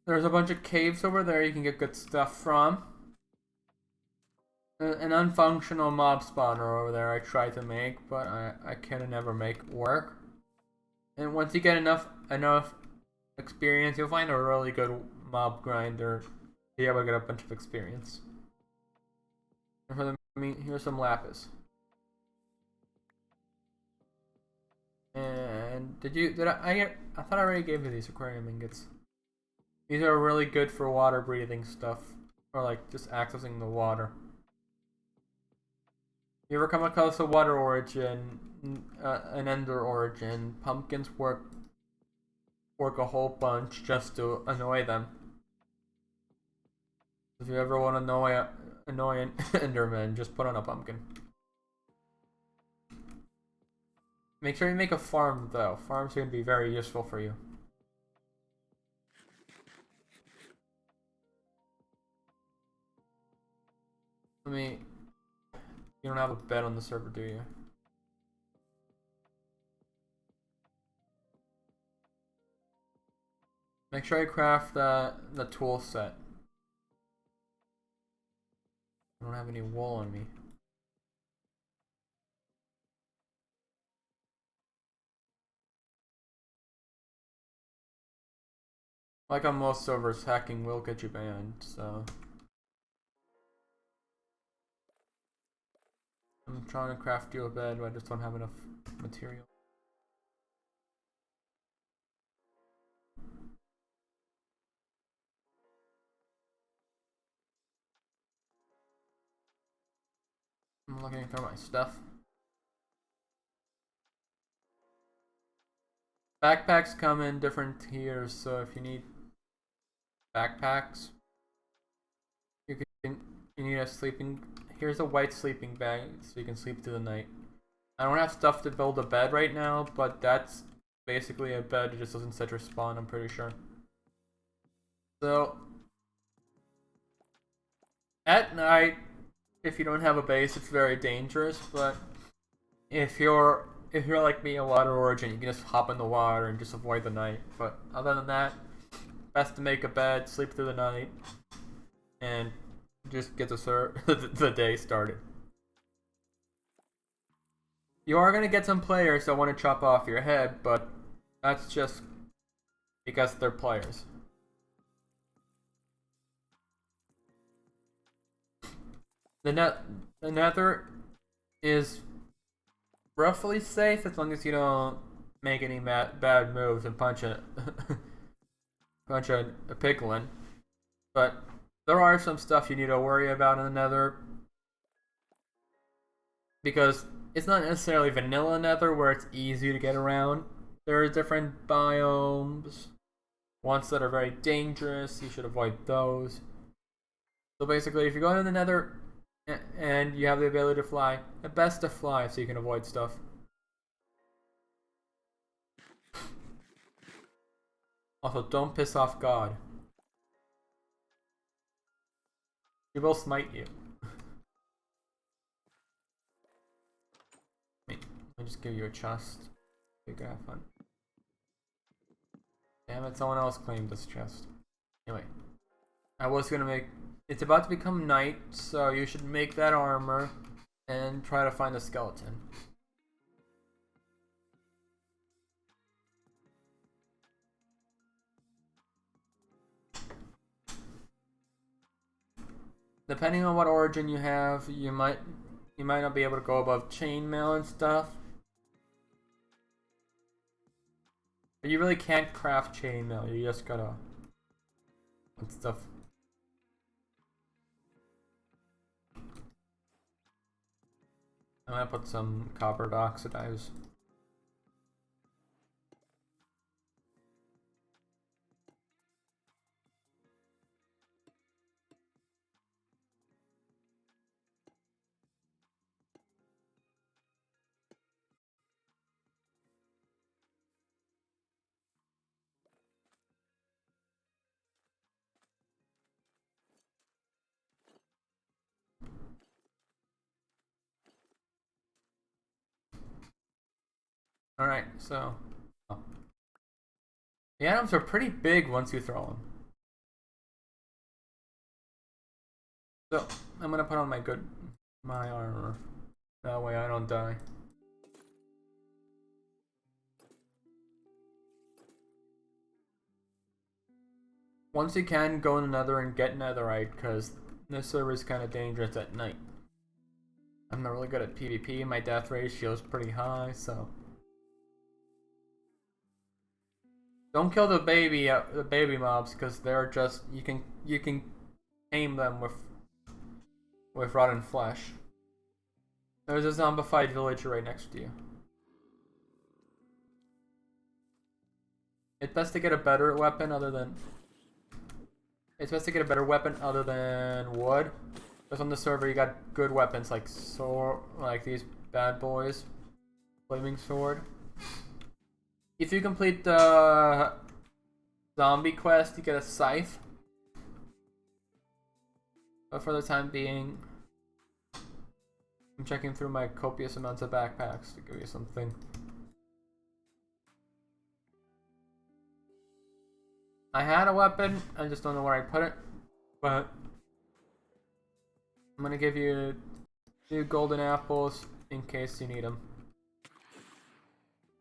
there's a bunch of caves over there you can get good stuff from. An unfunctional mob spawner over there I tried to make, but I can never make work. And once you get enough experience, you'll find a really good mob grinder. Be able to get a bunch of experience. And for here's some lapis. And I thought I already gave you these aquarium ingots. These are really good for water breathing stuff, or like just accessing the water. You ever come across a water origin, an ender origin? Pumpkins work a whole bunch just to annoy them. If you ever want to annoy an enderman, just put on a pumpkin. Make sure you make a farm though. Farms are going to be very useful for you. You don't have a bed on the server, do you? Make sure I craft the tool set. I don't have any wool on me. Like on most servers, hacking will get you banned, so... I'm trying to craft you a bed, but I just don't have enough material. I'm looking through my stuff. Backpacks come in different tiers, so if you need backpacks, you need a sleeping... Here's a white sleeping bag, so you can sleep through the night. I don't have stuff to build a bed right now, but that's basically a bed. It just doesn't set your spawn, I'm pretty sure. So, at night, if you don't have a base, it's very dangerous, but if you're like me, a water origin, you can just hop in the water and just avoid the night. But other than that, best to make a bed, sleep through the night, and just get the day started. You are going to get some players that want to chop off your head, but that's just because they're players. The nether is roughly safe as long as you don't make any bad moves and punch a piglin. But there are some stuff you need to worry about in the nether, because it's not necessarily vanilla nether where it's easy to get around. There are different biomes, ones that are very dangerous. You should avoid those. So basically, if you're going in the nether and you have the ability to fly, the best to fly so you can avoid stuff. Also, don't piss off God. He will smite you. Let me just give you a chest. You can have fun. Damn it, someone else claimed this chest. Anyway, I was gonna make... It's about to become night, so you should make that armor and try to find a skeleton. Depending on what origin you have, you might not be able to go above chainmail and stuff. But you really can't craft chainmail, you just gotta... and stuff. I'm gonna put some copper to oxidize. Alright, so... Oh. The atoms are pretty big once you throw them. So, I'm gonna put on my armor. That way I don't die. Once you can, go in the nether and get netherite, because this server is kind of dangerous at night. I'm not really good at PvP, my death ratio is pretty high, so... Don't kill the baby mobs, because they're just... You can tame them with rotten flesh. There's a zombified villager right next to you. It's best to get a better weapon other than... It's best to get a better weapon other than wood. Because on the server you got good weapons like sword, like these bad boys. Flaming sword. If you complete the zombie quest, you get a scythe. But for the time being, I'm checking through my copious amounts of backpacks to give you something. I had a weapon, I just don't know where I put it, but I'm gonna give you 2 golden apples in case you need them.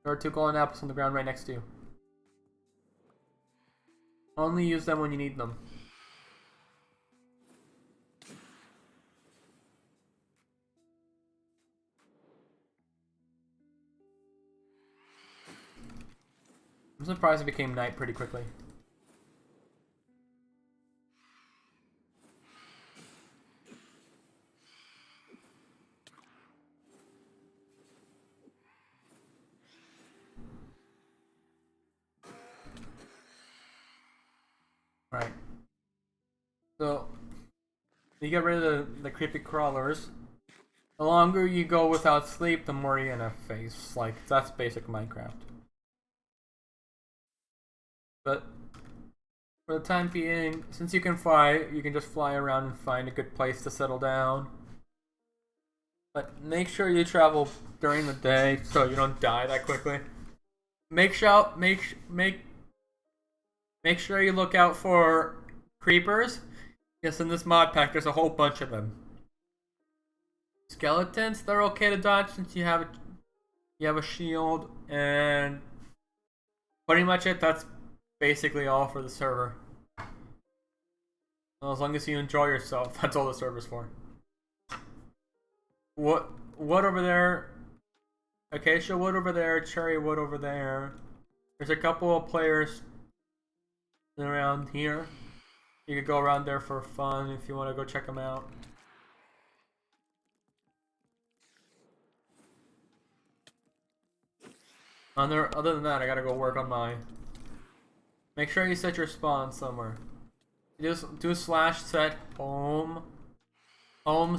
There are 2 golden apples on the ground right next to you. Only use them when you need them. I'm surprised it became night pretty quickly. Right. So, you get rid of the creepy crawlers. The longer you go without sleep, the more you're gonna face. Like, that's basic Minecraft. But, for the time being, since you can fly, you can just fly around and find a good place to settle down. But make sure you travel during the day so you don't die that quickly. Make sure you look out for creepers. Yes, in this mod pack, there's a whole bunch of them. Skeletons, they're okay to dodge since you have a shield, and pretty much that's basically all for the server. Well, as long as you enjoy yourself, that's all the server's for. What over there? Acacia wood over there, cherry wood over there. There's a couple of players around here. You could go around there for fun if you want to go check them out. Other than that, I gotta go work on mine. Make sure you set your spawn somewhere. You just do /set home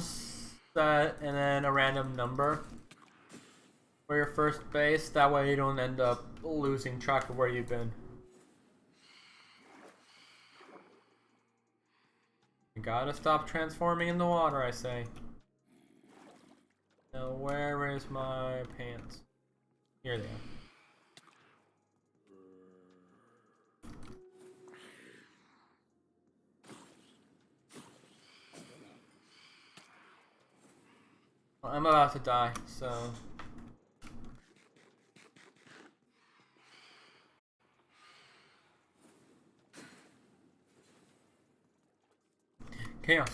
set, and then a random number for your first base. That way you don't end up losing track of where you've been. You gotta stop transforming in the water, I say. Now where is my pants? Here they are. Well, I'm about to die, so... Chaos.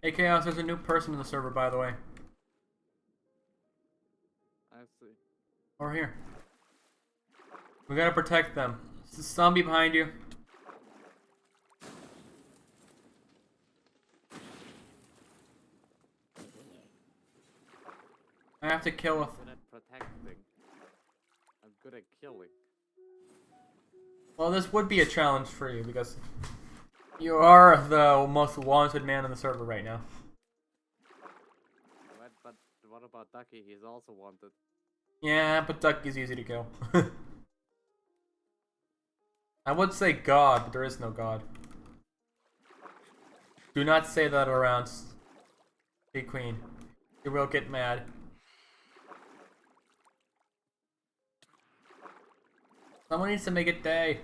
Hey Chaos, there's a new person in the server, by the way. I see. Over here. We gotta protect them. There's a zombie behind you. I have to kill I'm good at protecting. I'm good at killing. Well, this would be a challenge for you because you are the most wanted man in the server right now. What about Ducky? He's also wanted. Yeah, but Duck is easy to kill. I would say God, but there is no God. Do not say that around Sea Queen. He will get mad. Someone needs to make it day.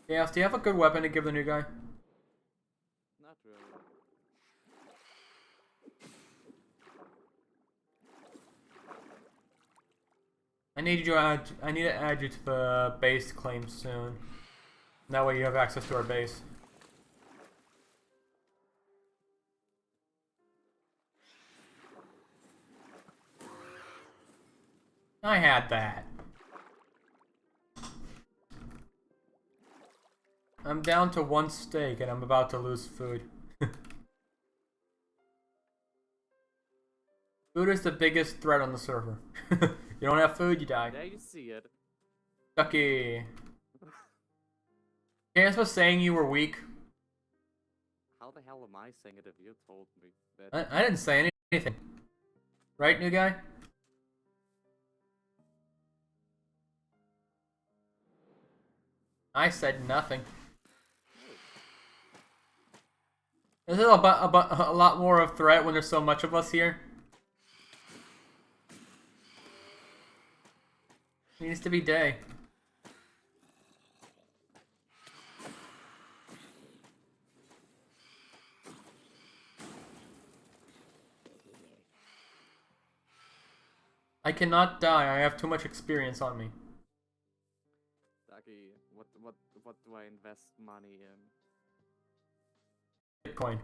Yeah, do you have a good weapon to give the new guy? Not really. I need to add you to the base claim soon. That way you have access to our base. I had that. I'm down to 1 steak and I'm about to lose food. Food is the biggest threat on the server. You don't have food, you die. There you see it. Ducky. Chance was saying you were weak. How the hell am I saying it if you told me that? I didn't say anything. Right, new guy? I said nothing. This is a lot more of a threat when there's so much of us here. It needs to be day. I cannot die. I have too much experience on me. Ducky, what do I invest money in? Bitcoin.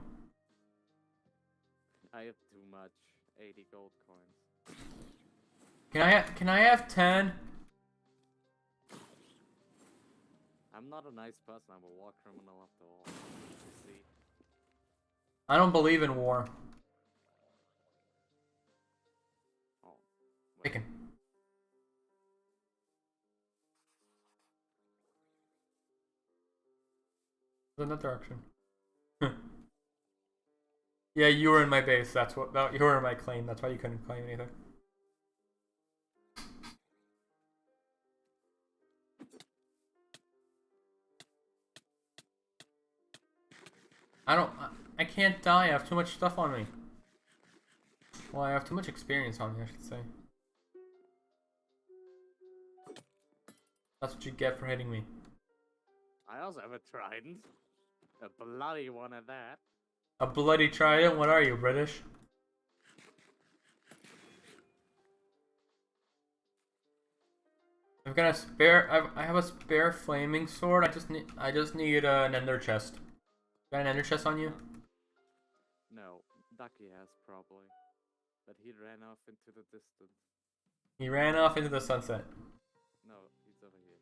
I have too much. 80 gold coins. Can I have 10? I'm not a nice person. I'm a war criminal after all. You see. I don't believe in war. Oh. Wait. Chicken. In that direction. Yeah, you were in my base. That's what. You were in my claim. That's why you couldn't claim anything. I can't die. I have too much stuff on me. Well, I have too much experience on me, I should say. That's what you get for hitting me. I also have a trident. A bloody one at that. A bloody trident? What are you, British? I've got a spare. I have a spare flaming sword. I just need an ender chest. Got an ender chest on you? No, Ducky has probably. But he ran off into the distance. He ran off into the sunset. No, he's over here.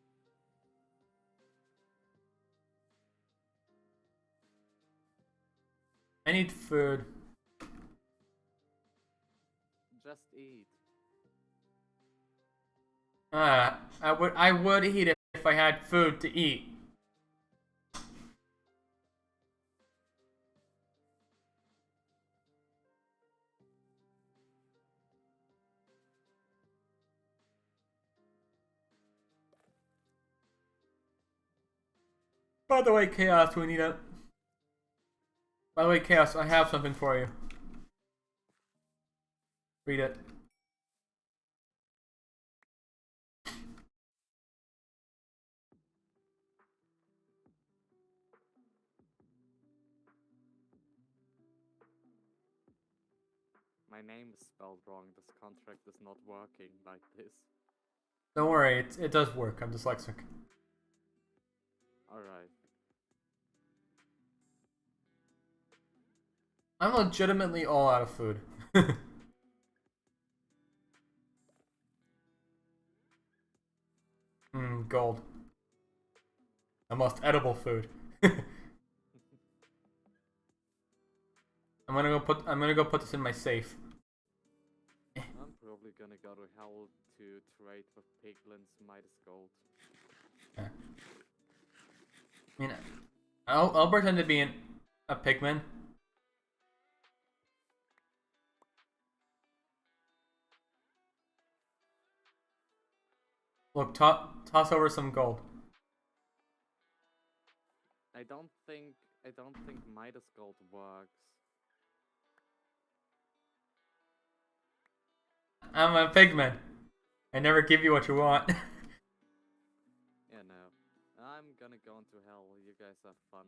I need food. Just eat. I would eat it if I had food to eat. By the way, Chaos, we need a... By the way, Chaos, I have something for you. Read it. My name is spelled wrong. This contract is not working like this. Don't worry, it does work. I'm dyslexic. Alright. I'm legitimately all out of food. Gold. The most edible food. I'm gonna go put this in my safe. I'm probably gonna go to hell to trade with Piglin's Midas Gold. Yeah. I mean, I'll pretend to be a pigman. Look, toss over some gold. I don't think Midas gold works. I'm a pigman. I never give you what you want. Yeah, no. I'm gonna go into hell. You guys have fun.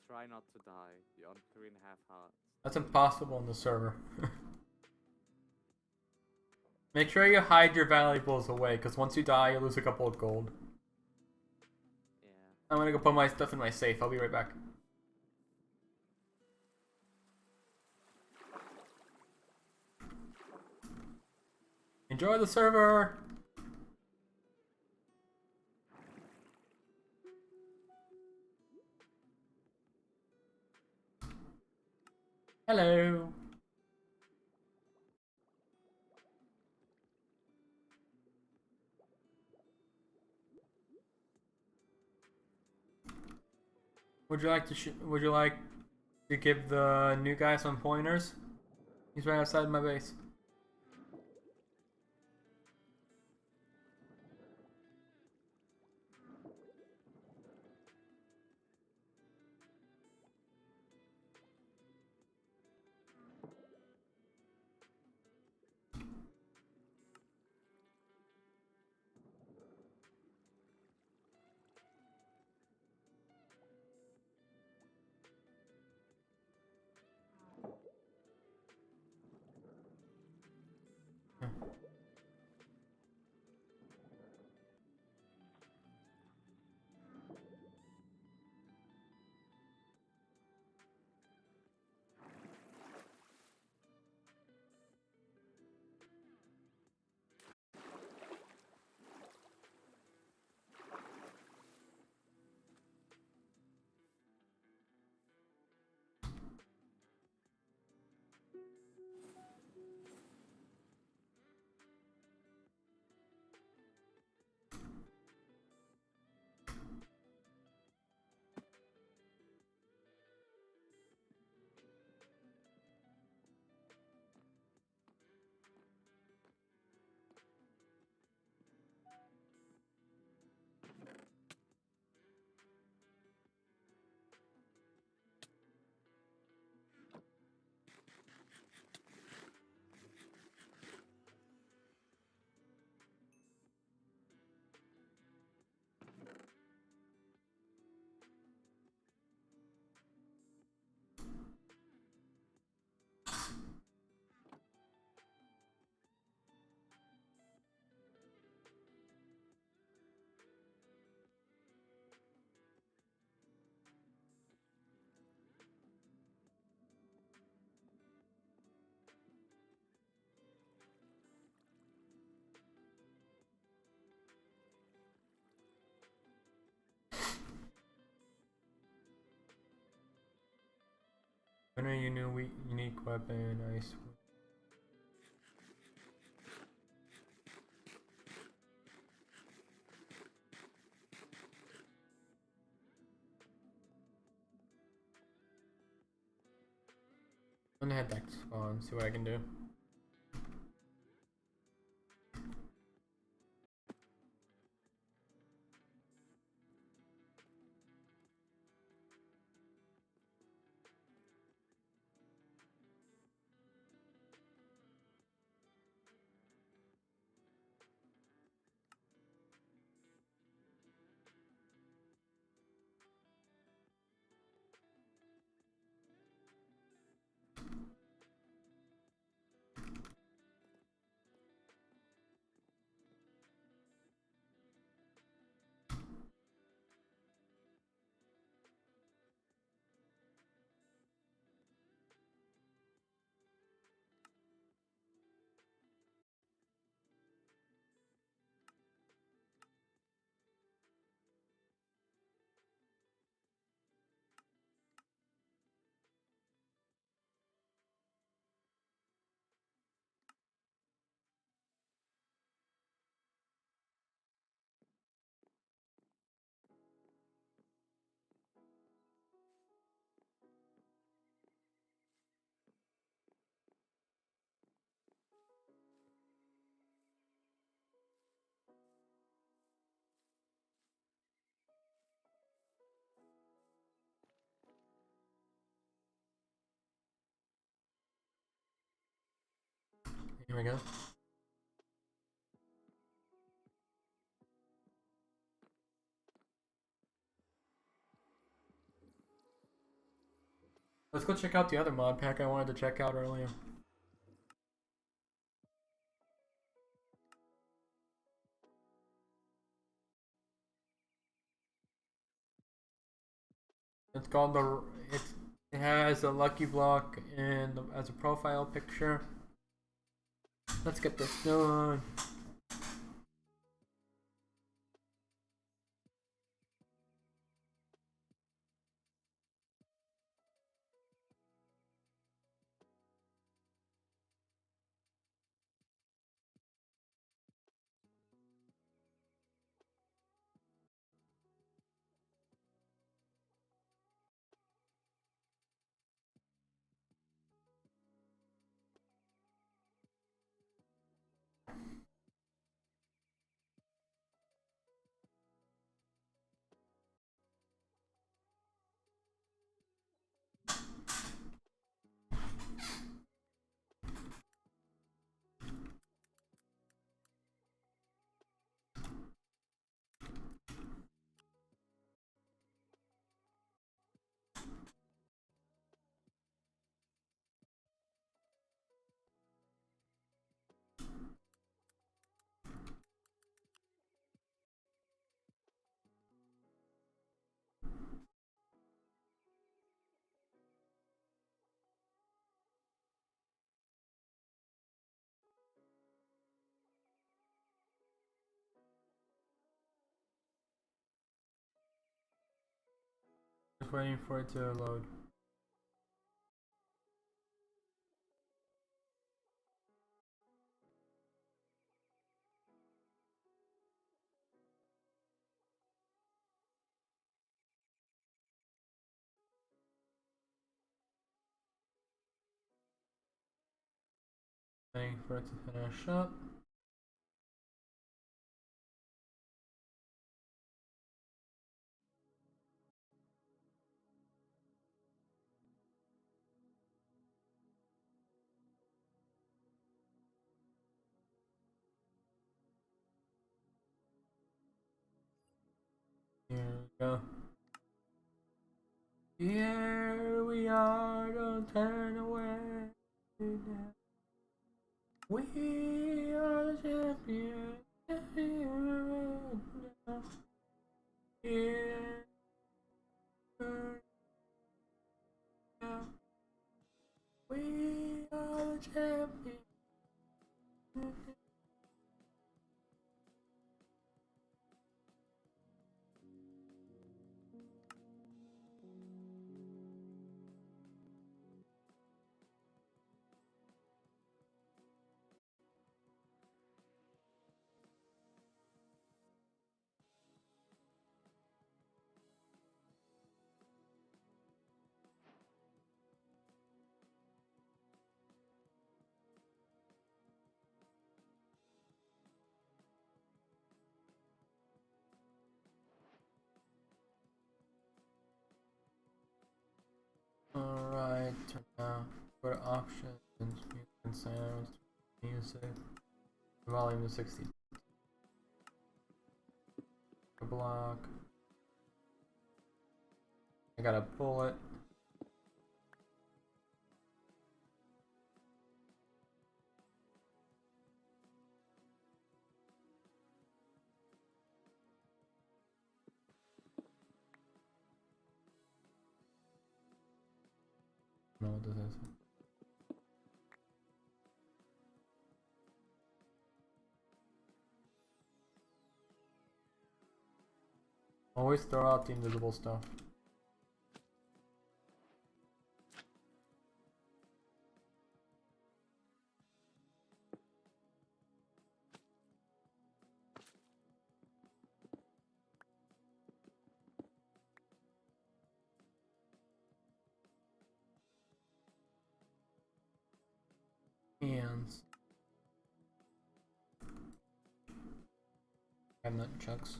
Try not to die. You're on 3.5 hearts. That's impossible in the server. Make sure you hide your valuables away, because once you die, you lose a couple of gold. Yeah. I'm gonna go put my stuff in my safe. I'll be right back. Enjoy the server! Hello! Would you like to give the new guy some pointers? He's right outside my base. When are you new unique weapon? Ice. I'm gonna head back to spawn, see what I can do. Here we go. Let's go check out the other mod pack I wanted to check out earlier. It's called it has a lucky block and as a profile picture. Let's get this done. Just waiting for it to load. Waiting for it to finish up. Here we go. Here we are, don't turn away now. We are the champions. Here we are the champions. Alright, turn now. Go to options, music and sounds, music, volume to 60. A block. I got a bullet. No, what does that say? Always throw out the invisible stuff. Hands. Nunchucks.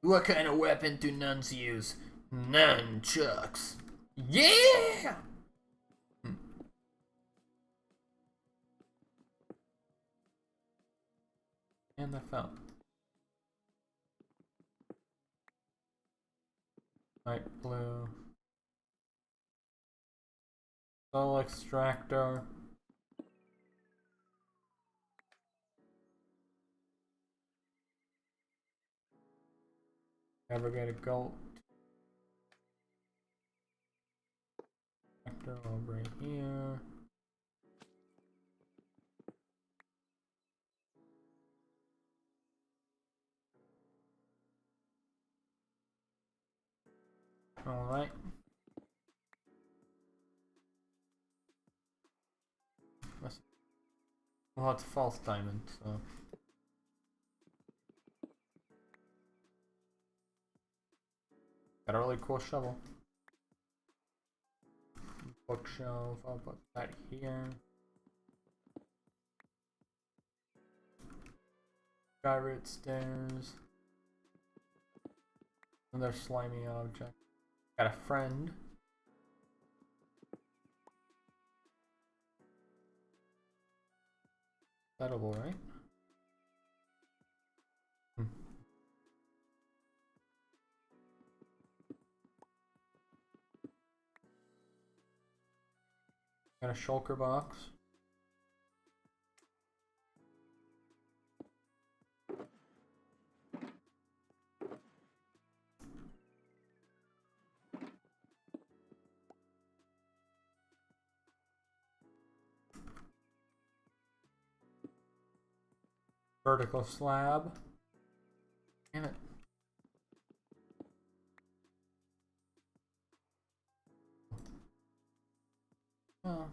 What kind of weapon do nuns use? Nunchucks. Yeah! And I found light blue. Soul extractor. Fabricated gold. Extractor over here. Alright. Well, it's false diamond, so. Got a really cool shovel. Bookshelf, I'll put that here. Skyroot stairs. Another slimy object. Got a friend. Edible, right? Got a shulker box. Vertical slab. Damn it. Oh.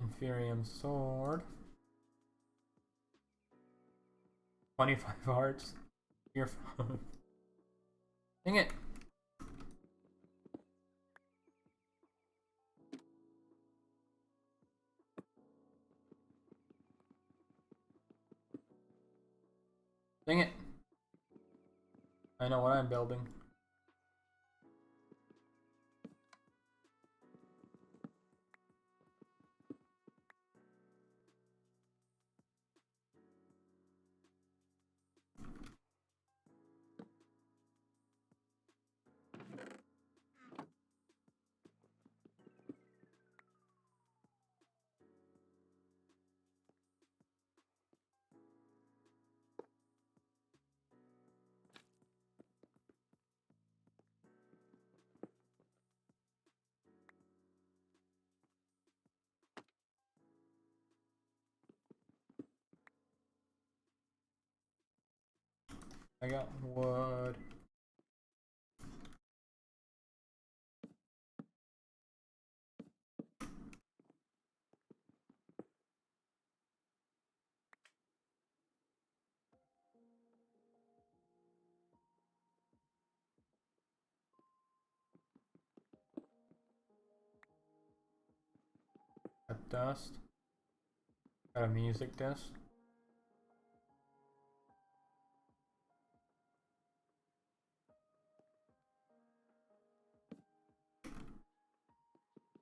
Inferium sword. 25 hearts. Earphone. Dang it. Dang it. I know what I'm building. I got wood. Got dust. Got a music disc.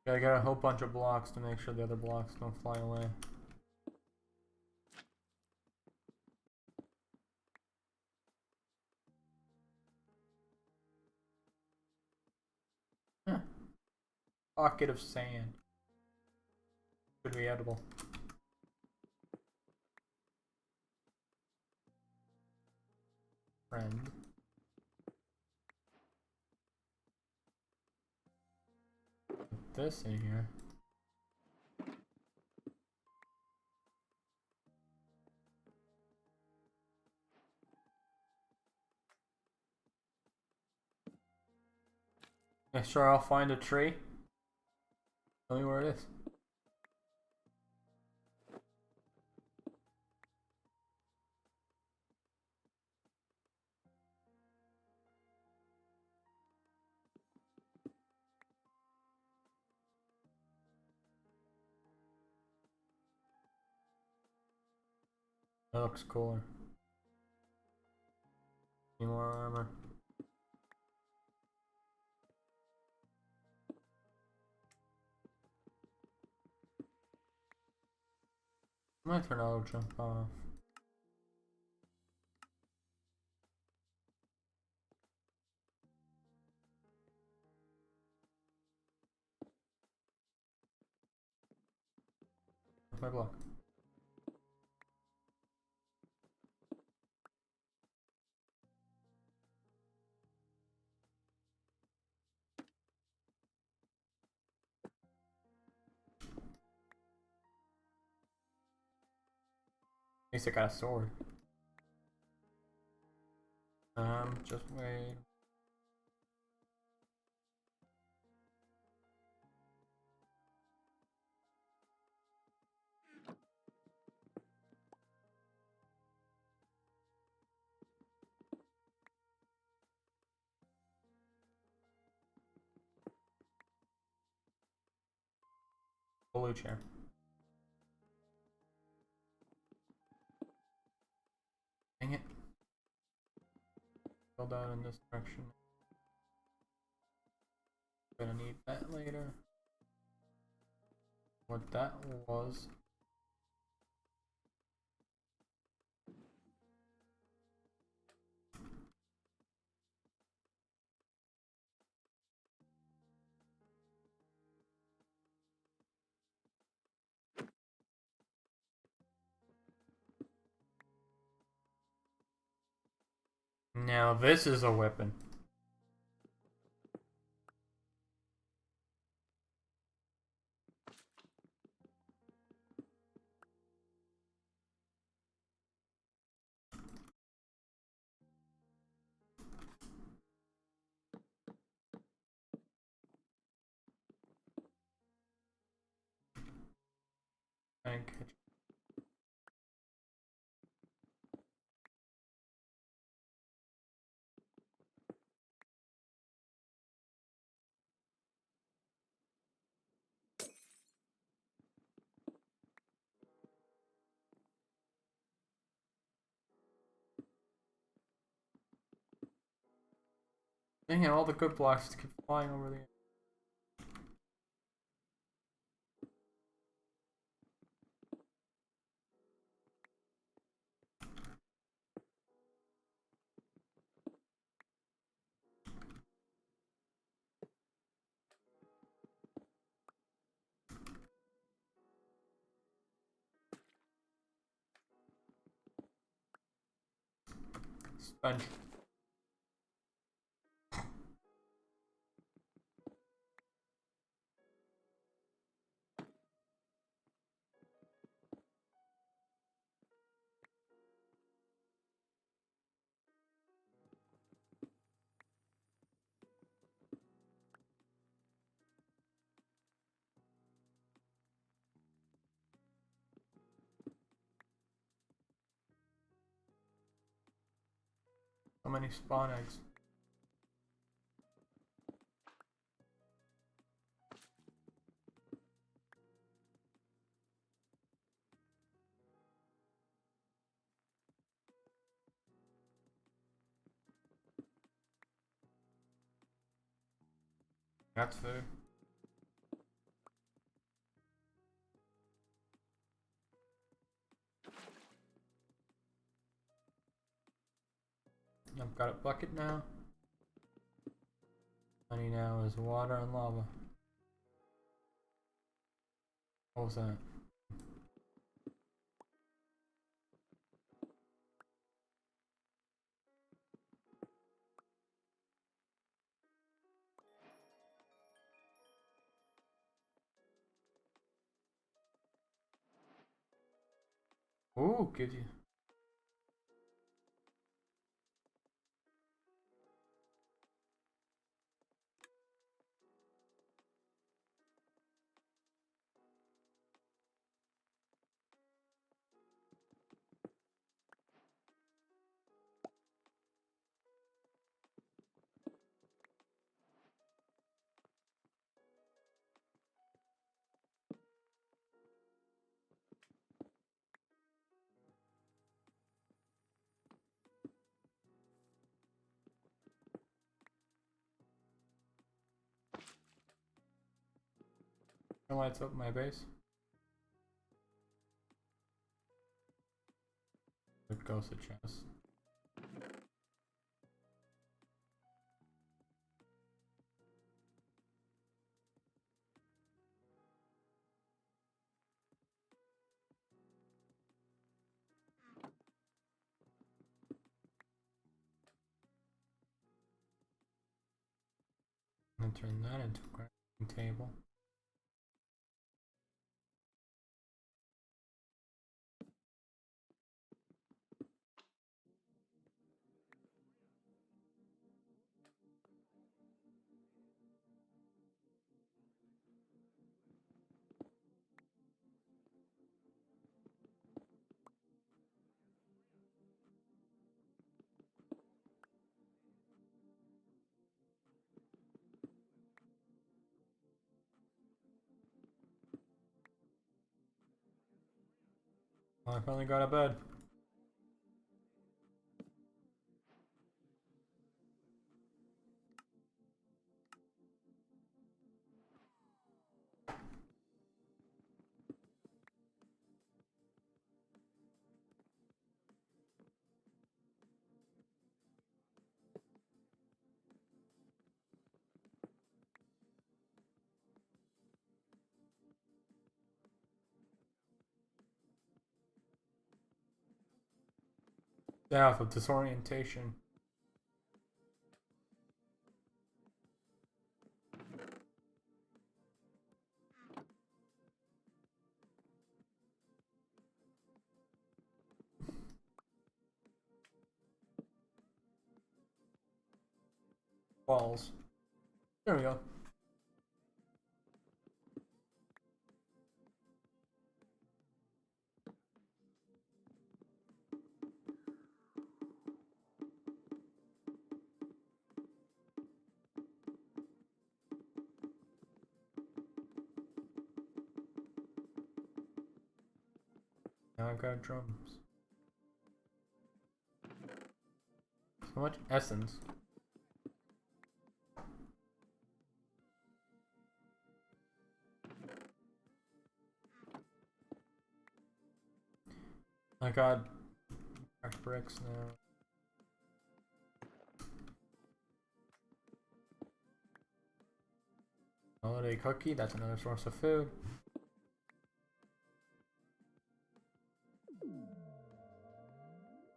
I got a whole bunch of blocks to make sure the other blocks don't fly away. Huh. Pocket of sand. Could be edible. Friend. Put this in here. Yeah, sure, I'll find a tree. Tell me where it is. That looks cooler. Need more armor. My turn, I'll jump off. My block. At least I got a sword. Just wait. Blue chair. Dang it. Build out in this direction. Gonna need that later. What that was. Now this is a weapon. And catch. Dang it, all the good blocks keep flying over the. Sponge. So many spawn eggs. That's food. I've got a bucket now. Money now is water and lava. What was that? Ooh, gives you. It lights up my base. goes to chest. And turn that into a crafting table. Well, I finally got a bed. Death of disorientation. Walls. There we go. Now I've got drums. So much essence. I got cracked bricks now. Holiday cookie, that's another source of food.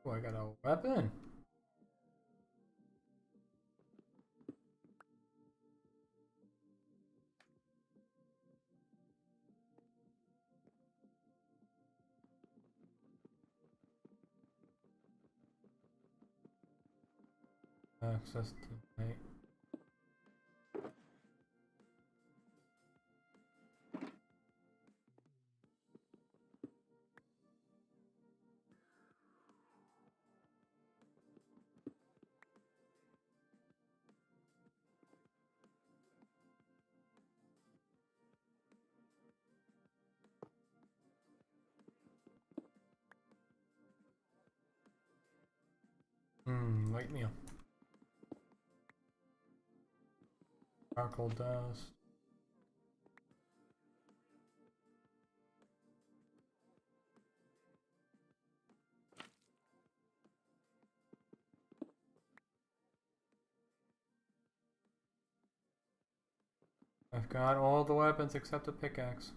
Oh, I got a weapon. Access to night. Light meal. Charcoal dust. I've got all the weapons except a pickaxe.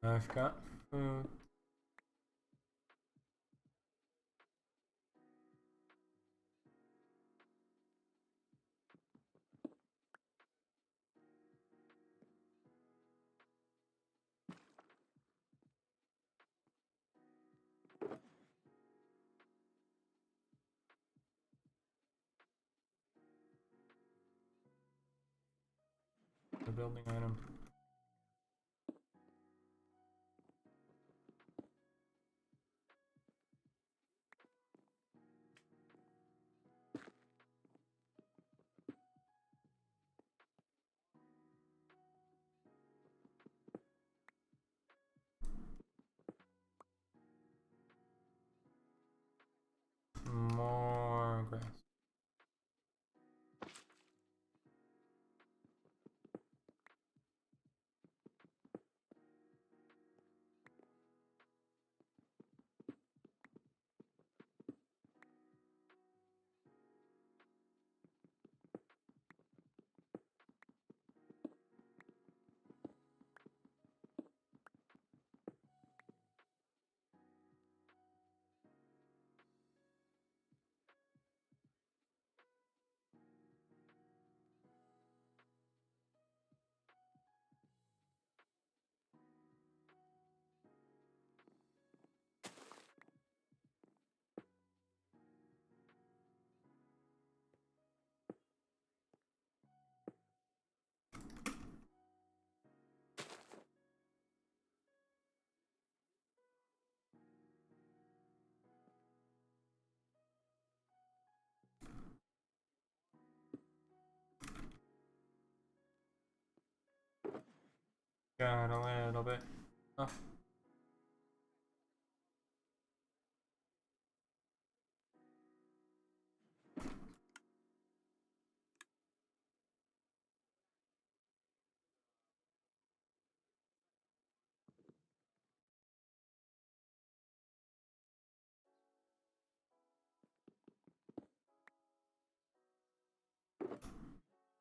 I've got food. The building item. Got a little bit. Oh.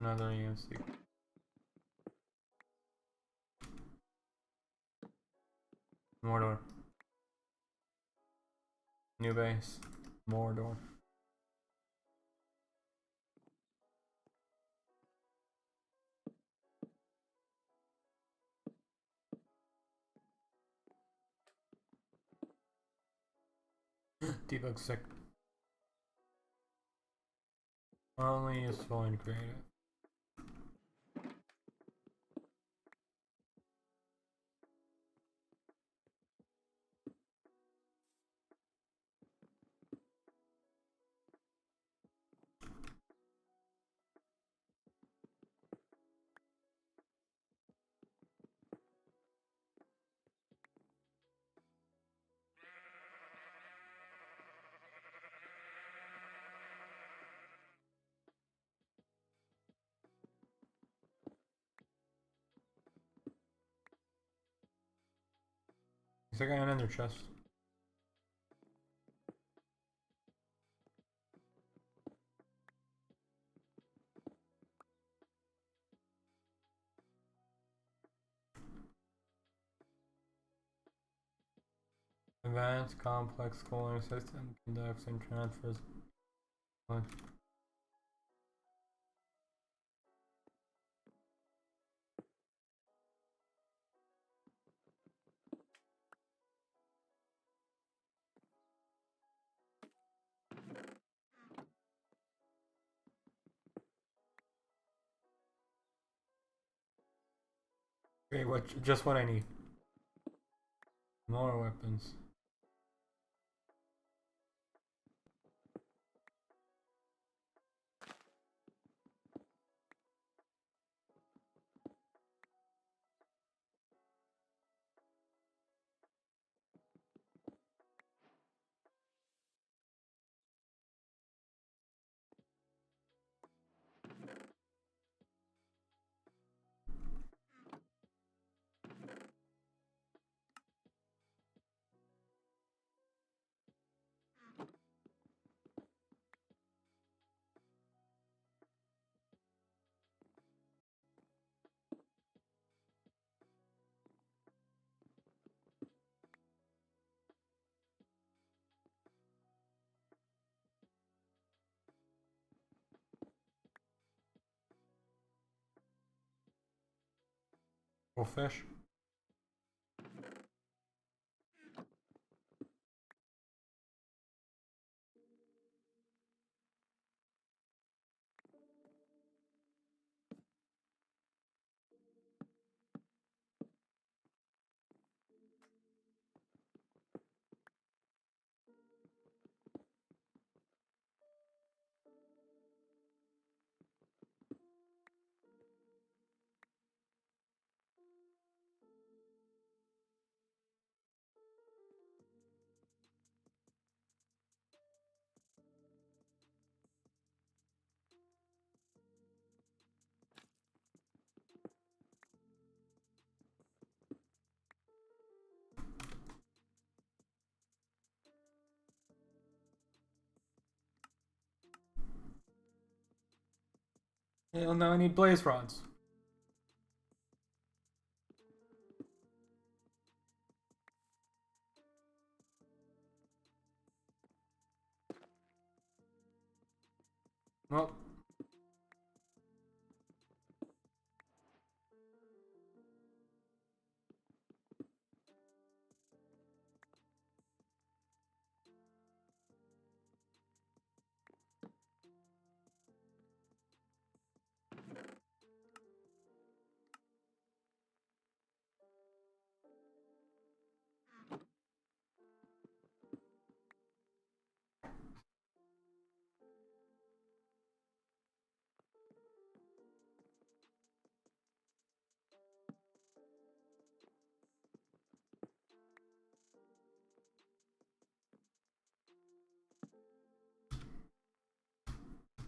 Another EMC. Mordor. New base. Mordor. Debug sick. Only useful in creative. Is there a guy in their chest? Advanced complex cooling system conducts and transfers. Okay, just what I need. More weapons. Or fish. Well, now I need blaze rods. Well,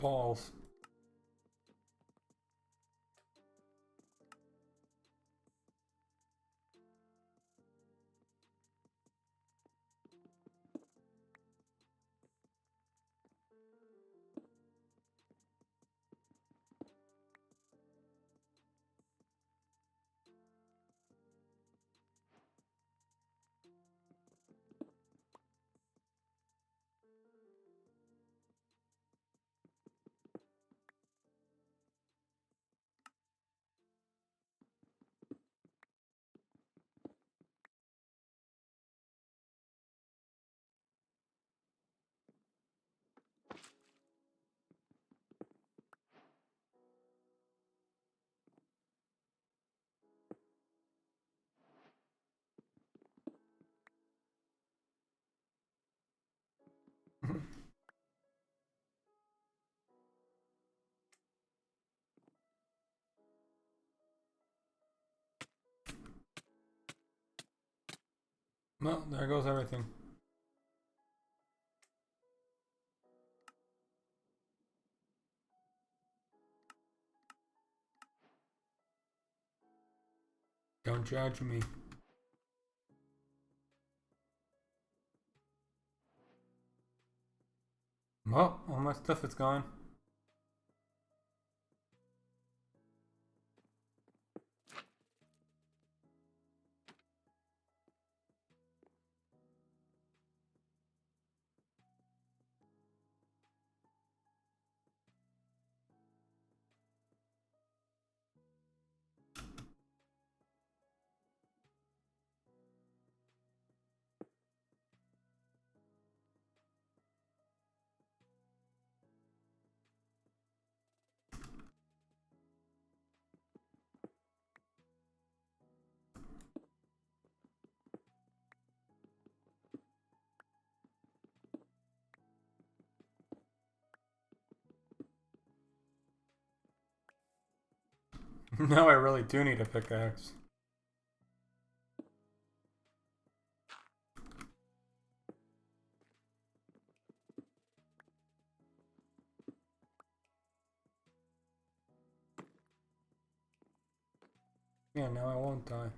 Balls. Well, there goes everything. Don't judge me. Well, all my stuff is gone. Now I really do need a pickaxe. Yeah, now I won't die.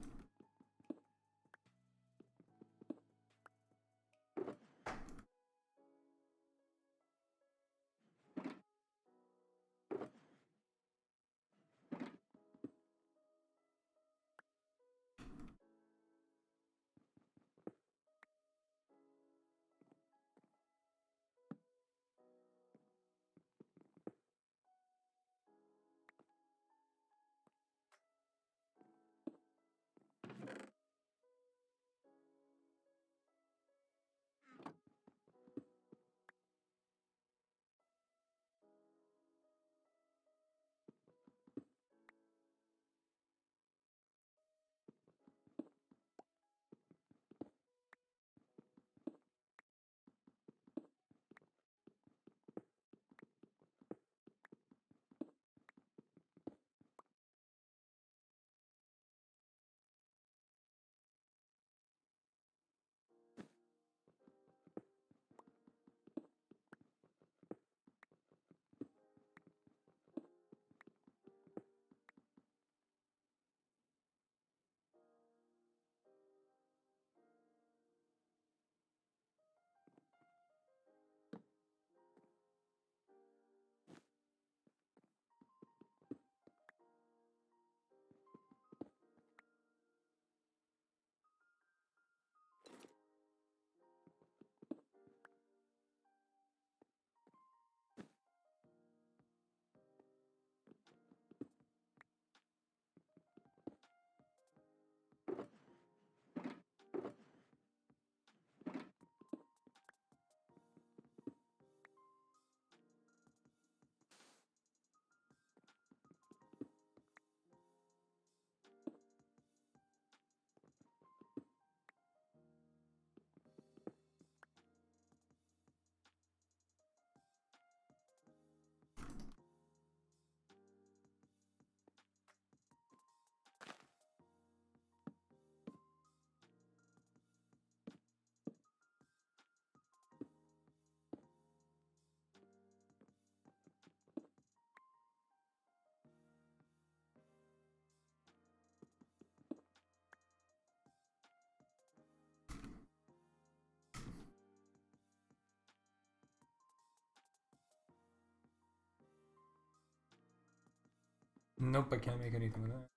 Nope, I can't make anything with that.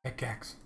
Pickaxe.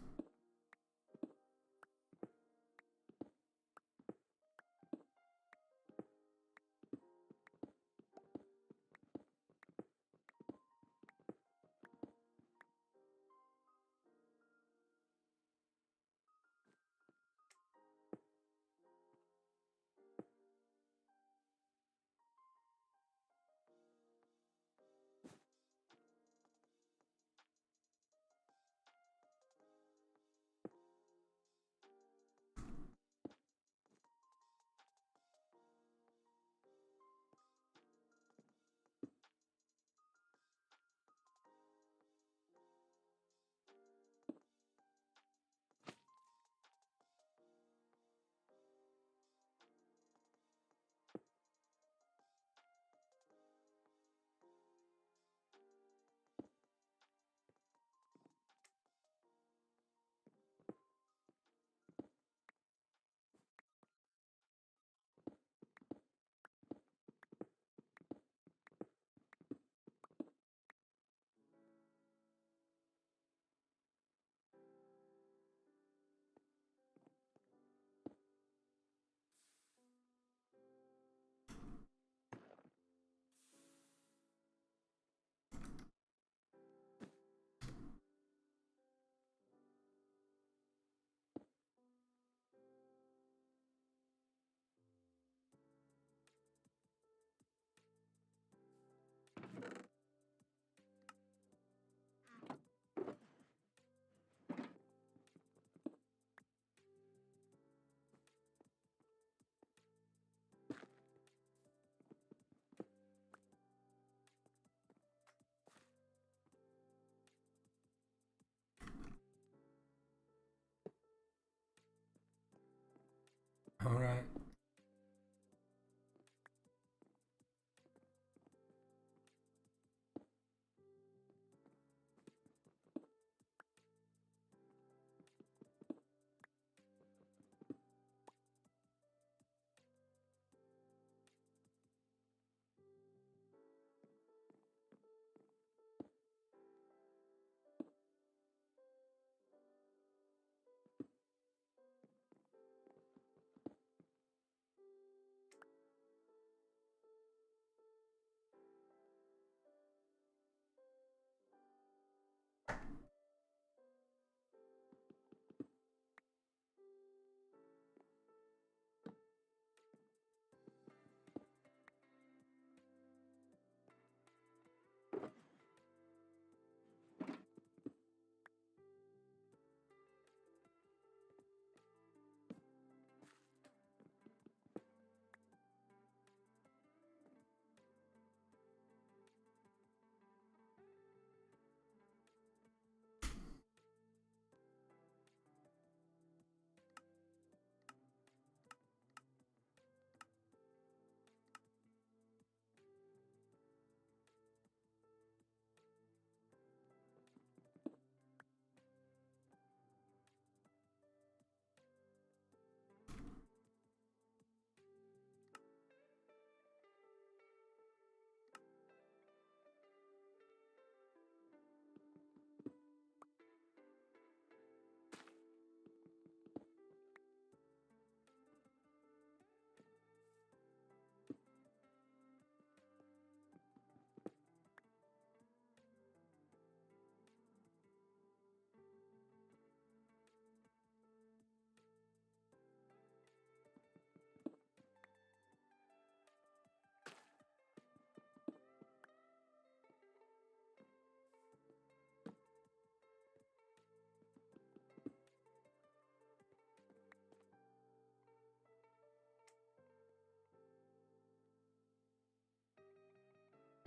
Alright.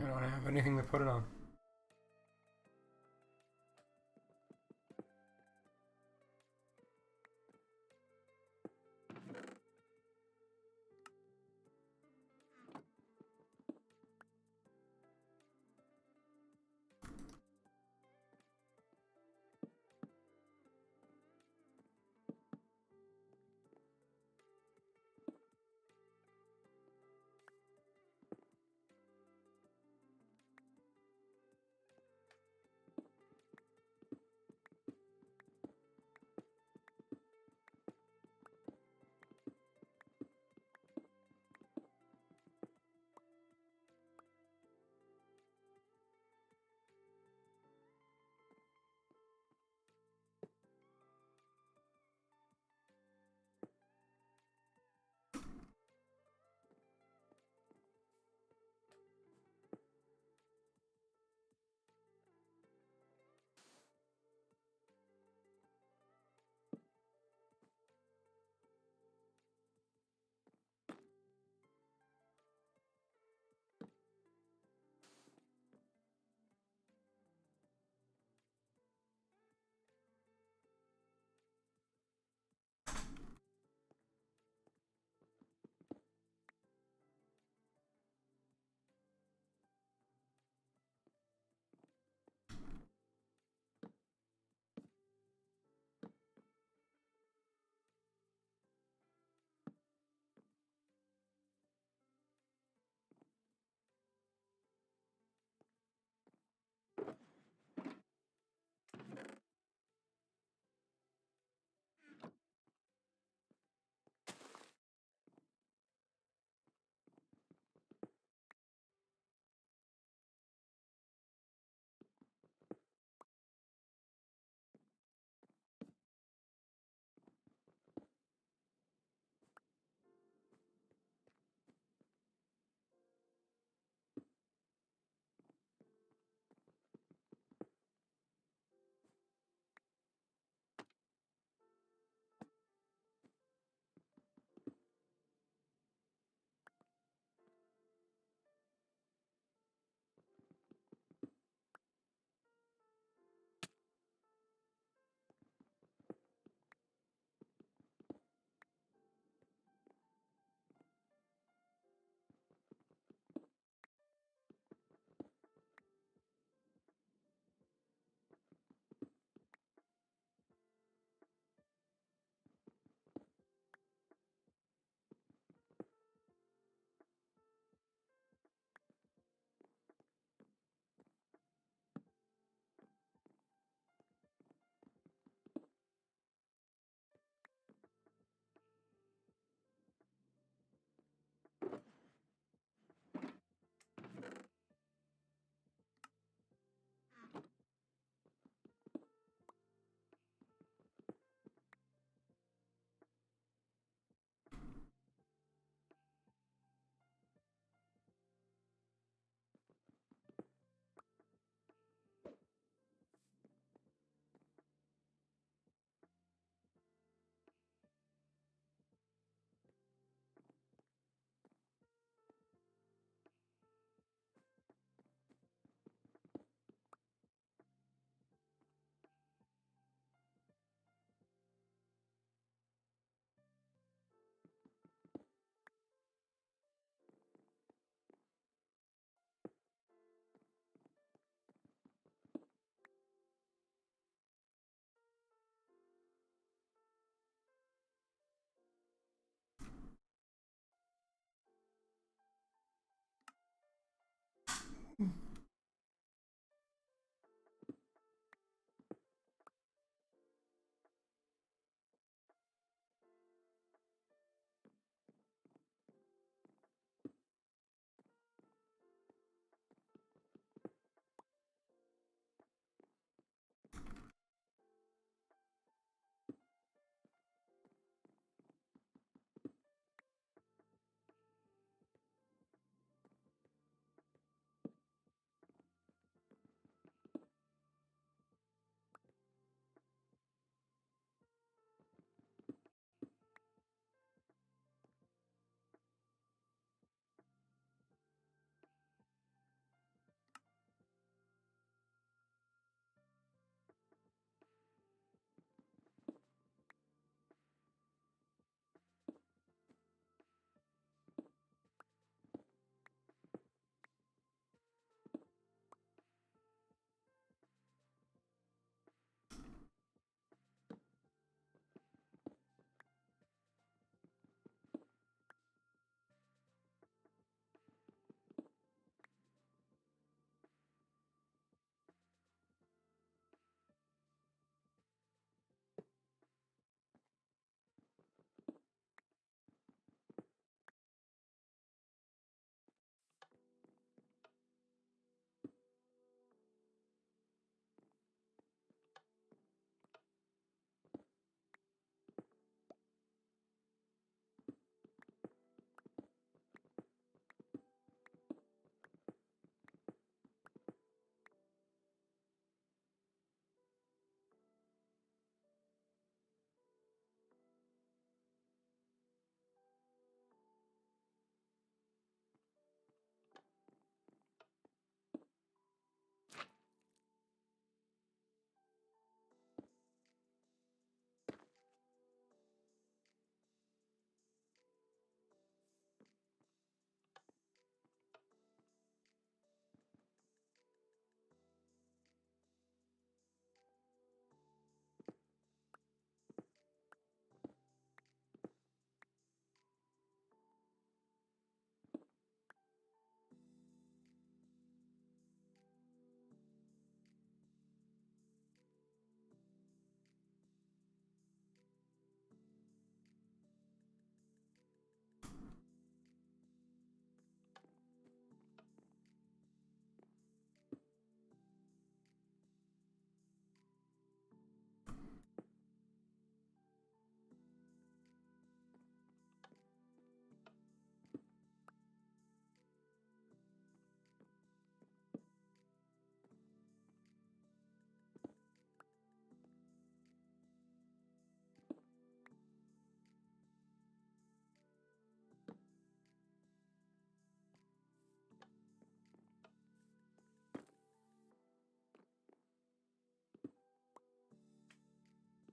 I don't have anything to put it on.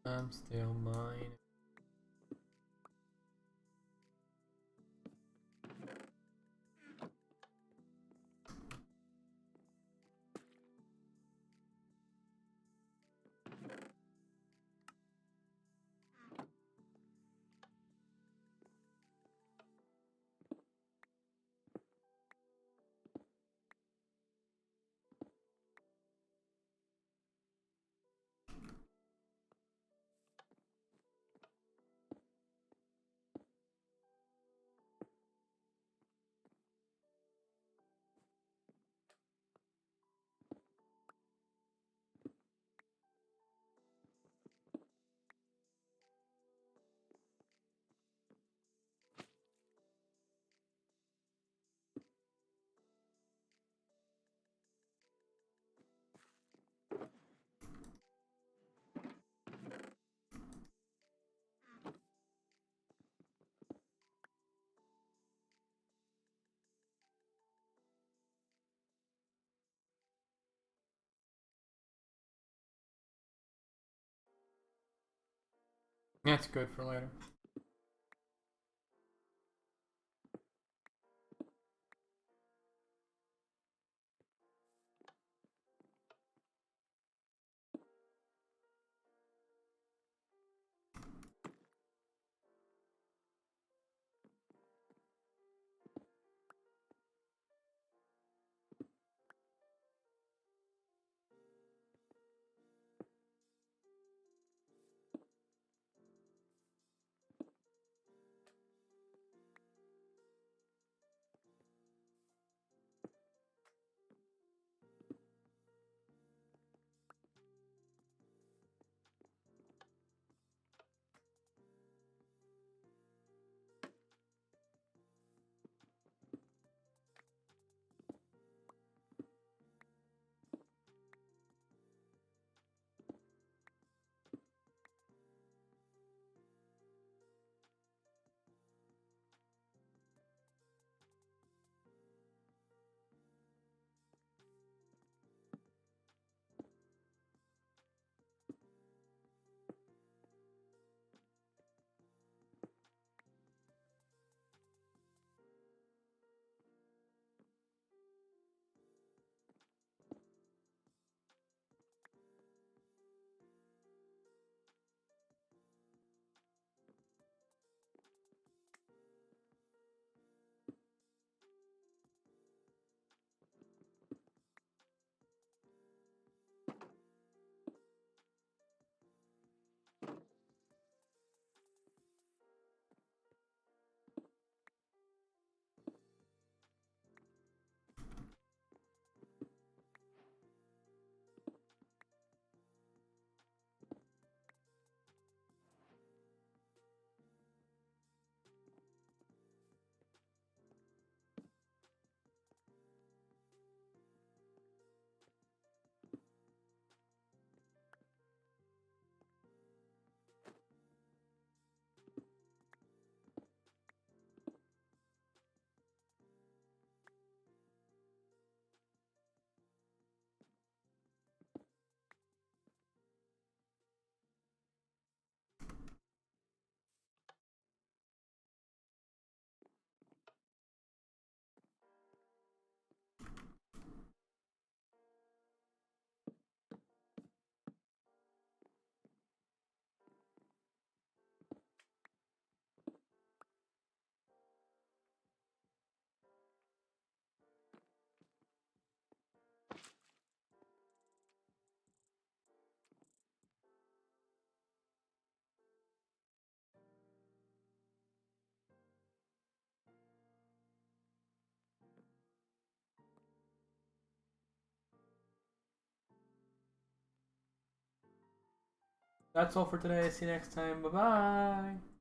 I'm still mine. That's good for later. That's all for today. See you next time. Bye bye.